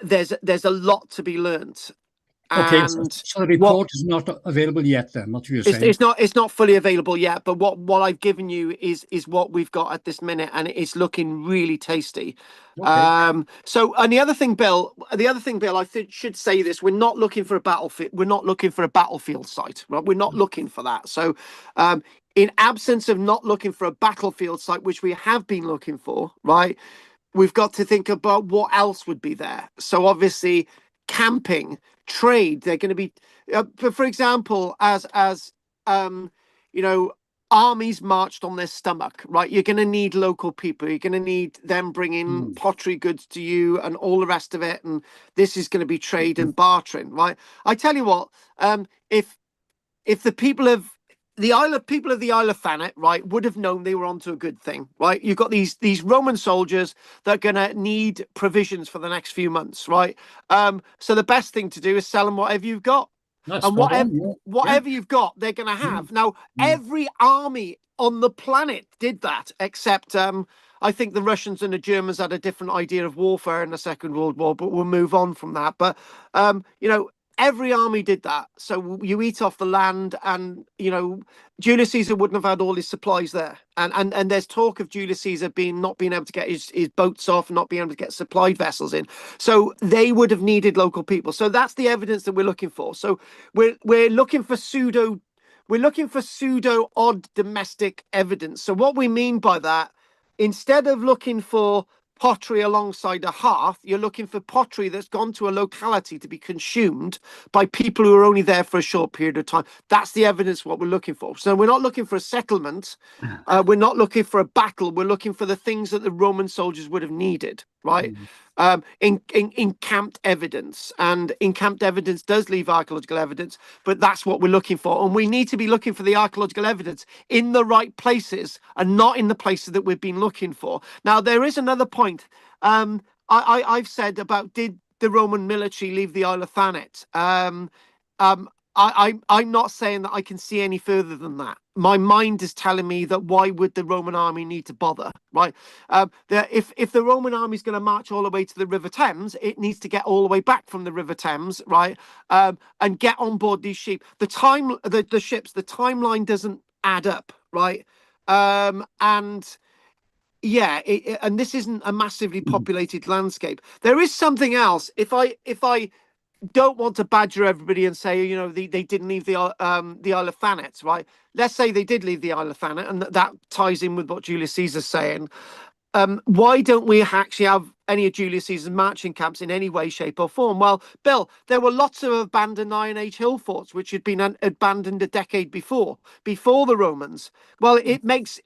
there's a lot to be learnt. Okay, And so the report is not available yet then, what you're saying? It's not fully available yet, but what I've given you is what we've got at this minute, and it's looking really tasty. Okay. So, and the other thing, Bill, I should say this: we're not looking for a battlefield. We're not looking for a battlefield site. Right? We're not looking for that. So, in absence of not looking for a battlefield site, which we have been looking for, right? We've got to think about what else would be there. So, obviously, camping, trade. They're going to be, for example, as armies marched on their stomach, right? You're going to need local people. You're going to need them bringing pottery goods to you and all the rest of it. And this is going to be trade and bartering, right? I tell you what, if the people of the Isle of Thanet, right, would have known they were onto a good thing, right? You've got these Roman soldiers that are going to need provisions for the next few months, right? So the best thing to do is sell them whatever you've got. That's And whatever you've got, they're going to have. Now, every army on the planet did that, except I think the Russians and the Germans had a different idea of warfare in the Second World War, but we'll move on from that. But, every army did that. So you eat off the land, and Julius Caesar wouldn't have had all his supplies there. And there's talk of Julius Caesar not being able to get his boats off, not being able to get supplied vessels in. So they would have needed local people. So that's the evidence that we're looking for. So we're looking for pseudo odd domestic evidence. So what we mean by that, instead of looking for pottery alongside a hearth, you're looking for pottery that's gone to a locality to be consumed by people who are only there for a short period of time. That's the evidence what we're looking for. So we're not looking for a settlement. We're not looking for a battle. We're looking for the things that the Roman soldiers would have needed, right? Encamped evidence. And encamped evidence does leave archaeological evidence, but that's what we're looking for. And we need to be looking for the archaeological evidence in the right places and not in the places that we've been looking for. Now, there is another point. I've said about, did the Roman military leave the Isle of Thanet? I'm not saying that I can see any further than that. My mind is telling me that why would the Roman army need to bother, right? If the Roman army is going to march all the way to the River Thames, it needs to get all the way back from the River Thames, right? And get on board these ships. The timeline doesn't add up, right? And yeah, and this isn't a massively populated landscape. There is something else. If I don't want to badger everybody and say, they didn't leave the Isle of Thanet, right? Let's say they did leave the Isle of Thanet, and that ties in with what Julius Caesar's saying. Why don't we actually have any of Julius Caesar's marching camps in any way, shape, or form? Well, Bill, there were lots of abandoned Iron Age hill forts which had been abandoned a decade before the Romans. Well, it makes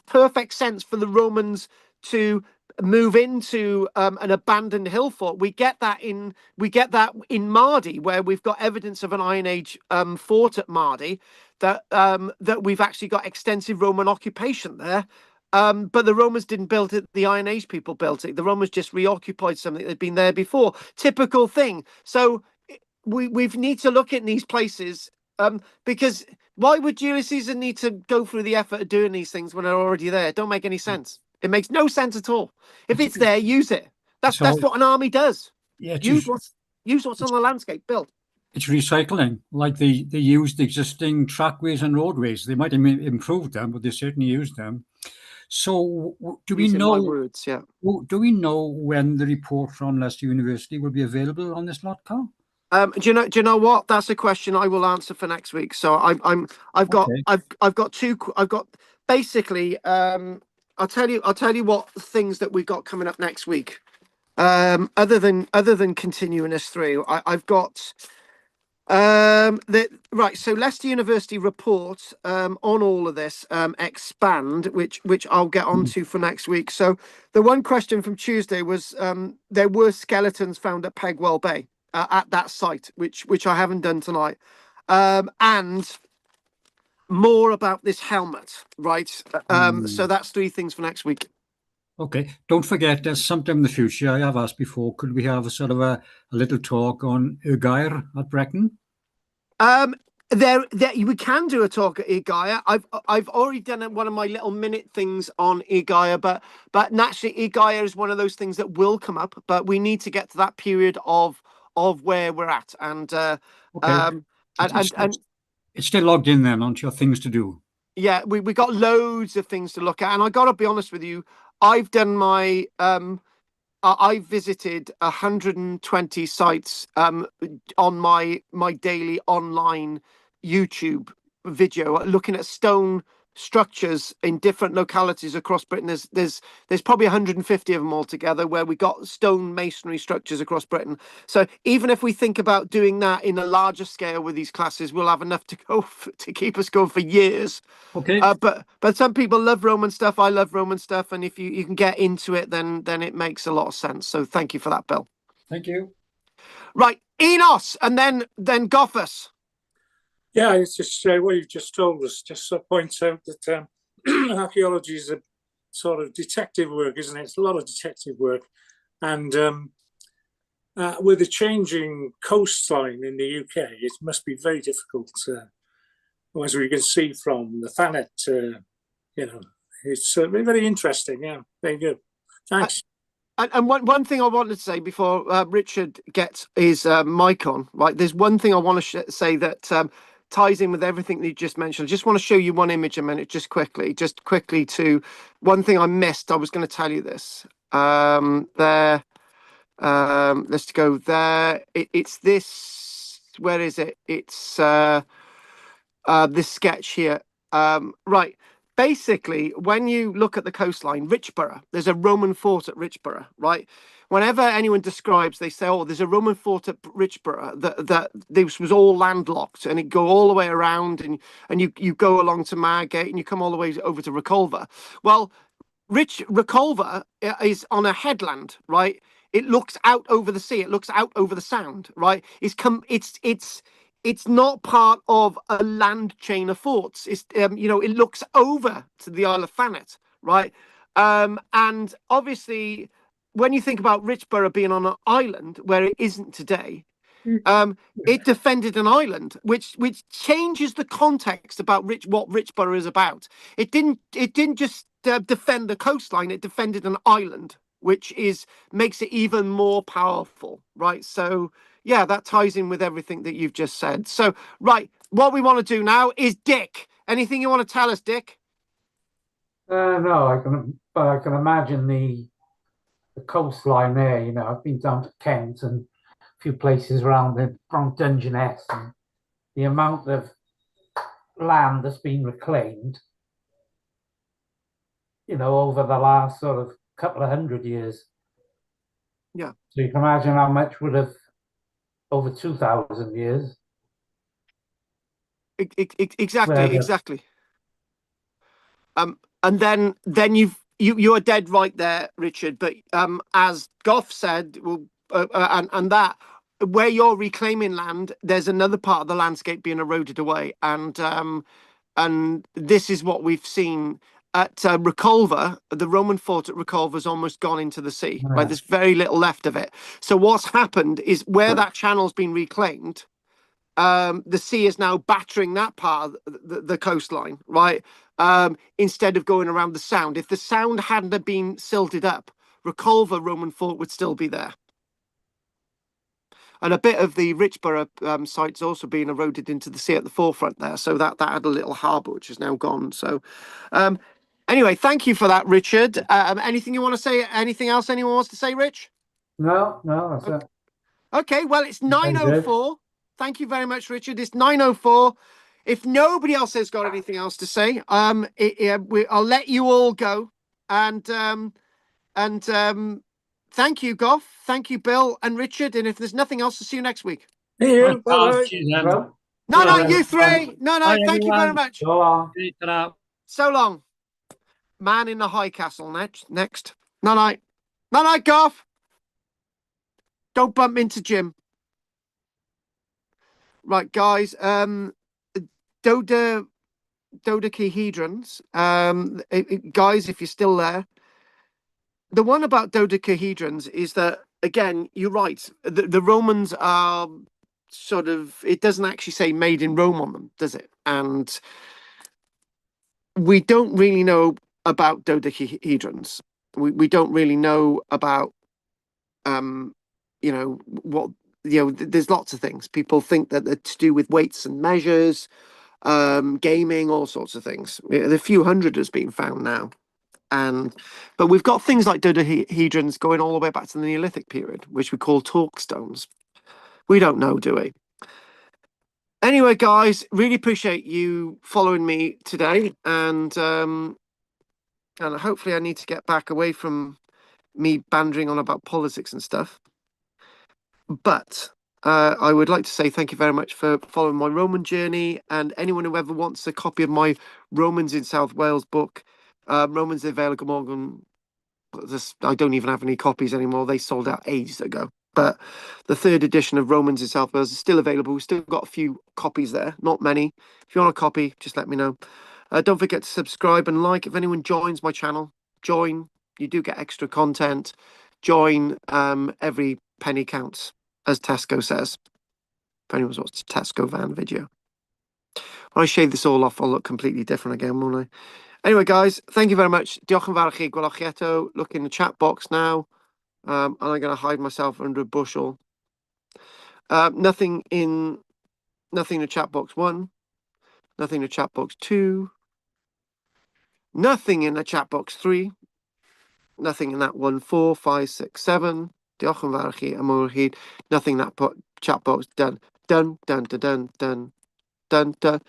perfect sense for the Romans to move into an abandoned hill fort. We get that in Mardi, where we've got evidence of an Iron Age fort at Mardi, that we've actually got extensive Roman occupation there. But the Romans didn't build it. The Iron Age people built it. The Romans just reoccupied something that had been there before. Typical thing. So we need to look at these places, because why would Julius Caesar need to go through the effort of doing these things when they're already there? It don't make any sense. It makes no sense at all. If it's there, use it. That's what an army does. Yeah, Use what's on the landscape. Build. It's recycling. Like they used existing trackways and roadways. They might have improved them, but they certainly used them. So do we know? My words, yeah. Do we know when the report from Leicester University will be available on this lot, Carl? Do you know what? That's a question I will answer for next week. So I've got basically I'll tell you what things that we've got coming up next week. Other than continuing us through, I've got so Leicester University report on all of this, expand, which I'll get onto for next week. So the one question from Tuesday was there were skeletons found at Pegwell Bay, at that site, which I haven't done tonight, and more about this helmet, right? So that's 3 things for next week. Okay, don't forget, sometime in the future, I have asked before, could we have a sort of a little talk on Ugair at Brecon? There we can do a talk at Ugair. I've already done one of my little minute things on Ugair, but naturally Ugair is one of those things that will come up, but we need to get to that period of where we're at, and it's still logged in then onto your things to do. Yeah, we got loads of things to look at, and I got to be honest with you, I've done my I visited 120 sites on my daily online YouTube video, looking at stone structures in different localities across Britain. There's probably 150 of them altogether, where we got stone masonry structures across Britain. So even if we think about doing that in a larger scale with these classes, we'll have enough to go to keep us going for years. Okay. But some people love Roman stuff. I love Roman stuff, and if you can get into it, then it makes a lot of sense. So thank you for that, Bill. Thank you. Right, Enos, and then Goffus. Yeah, it's just what you've just told us. Just to point out that archaeology is a sort of detective work, isn't it? It's a lot of detective work, and with the changing coastline in the UK, it must be very difficult. As we can see from the Thanet, it's very interesting. Yeah, very good. Thanks. and one thing I wanted to say before Richard gets his mic on, right? There's one thing I want to say that ties in with everything that you just mentioned. I just want to show you one image a minute, just quickly to one thing I missed. I was going to tell you this. There, let's go there. It's this. Where is it? It's this sketch here. Right. Basically, when you look at the coastline, Richborough, there's a Roman fort at Richborough, right? Whenever anyone describes, they say, "Oh, there's a Roman fort at Richborough that this was all landlocked, and it go all the way around, and you go along to Margate, and you come all the way over to Reculver." Well, Reculver is on a headland, right? It looks out over the sea. It looks out over the Sound, right? It's not part of a land chain of forts. It's it looks over to the Isle of Thanet, right? And obviously, when you think about Richborough being on an island where it isn't today, it defended an island, which changes the context about what Richborough is about. It didn't just defend the coastline; it defended an island, which makes it even more powerful, right? So yeah, that ties in with everything that you've just said. So right, what we want to do now is Dick. Anything you want to tell us, Dick? No, but I can imagine the coastline there. You know, I've been down to Kent and a few places around Dungeness, and the amount of land that's been reclaimed, you know, over the last sort of couple of 100 years. Yeah. So you can imagine how much would have over 2,000 years. Exactly. And then you are dead right there, Richard. But as Goff said, well, and that where you're reclaiming land, there's another part of the landscape being eroded away, and this is what we've seen at Reculver. The Roman fort at Reculver has almost gone into the sea. Right, there's very little left of it. So what's happened is where that channel's been reclaimed, the sea is now battering that part of the coastline, right? Instead of going around the Sound. If the Sound hadn't been silted up, Reculver Roman fort would still be there. And a bit of the Richborough site's also being eroded into the sea at the forefront there. So that had a little harbour, which is now gone. So anyway, thank you for that, Richard. Anything you want to say? Anything else anyone wants to say, Rich? No, that's it. Okay, well, it's 9:04. Thank you very much, Richard. It's 9:04. If nobody else has got anything else to say, I'll let you all go. And thank you, Goff. Thank you, Bill and Richard. And if there's nothing else, I'll see you next week. See you. Carl, Bye. cheers, then. Well, No, you three. No, Bye, thank you very everyone. much. so long. Ta-ra. So long. Man in the High Castle next. Night. Night, Goff. Don't bump into Jim. Right, guys. Dodecahedrons. Guys, if you're still there, the one about dodecahedrons is that, again, you're right. The Romans are sort of, it doesn't actually say made in Rome on them, does it? And we don't really know about dodecahedrons. We don't really know about, what, there's lots of things. People think that they're to do with weights and measures, gaming, all sorts of things. A few hundred has been found now. But we've got things like dodecahedrons going all the way back to the Neolithic period, which we call talk stones. We don't know, do we? Anyway, guys, really appreciate you following me today, and hopefully I need to get back away from me bandering on about politics and stuff. But I would like to say thank you very much for following my Roman journey, and anyone who ever wants a copy of my Romans in South Wales book, Romans de Vela Glamorgan, I don't even have any copies anymore. They sold out ages ago. But the 3rd edition of Romans in South Wales is still available. We've still got a few copies there, not many. If you want a copy, just let me know. Don't forget to subscribe and like. If anyone joins my channel, join. You do get extra content. Join. Every penny counts, as Tesco says. If anyone's watched the Tesco van video. When I shave this all off, I'll look completely different again, won't I? Anyway, guys, thank you very much. Diolch yn fawr i chi. Gwelwch chi eto. Look in the chat box now. And I'm going to hide myself under a bushel. Nothing in the chat box 1, nothing in the chat box 2, nothing in the chat box 3, nothing in that 1, 4, 5, 6, 7. Diolch yn fawr i chi am o'r hyd. Nothing in that chat box. Done. Done. Done. Done. Done. Done. Done. Diolch.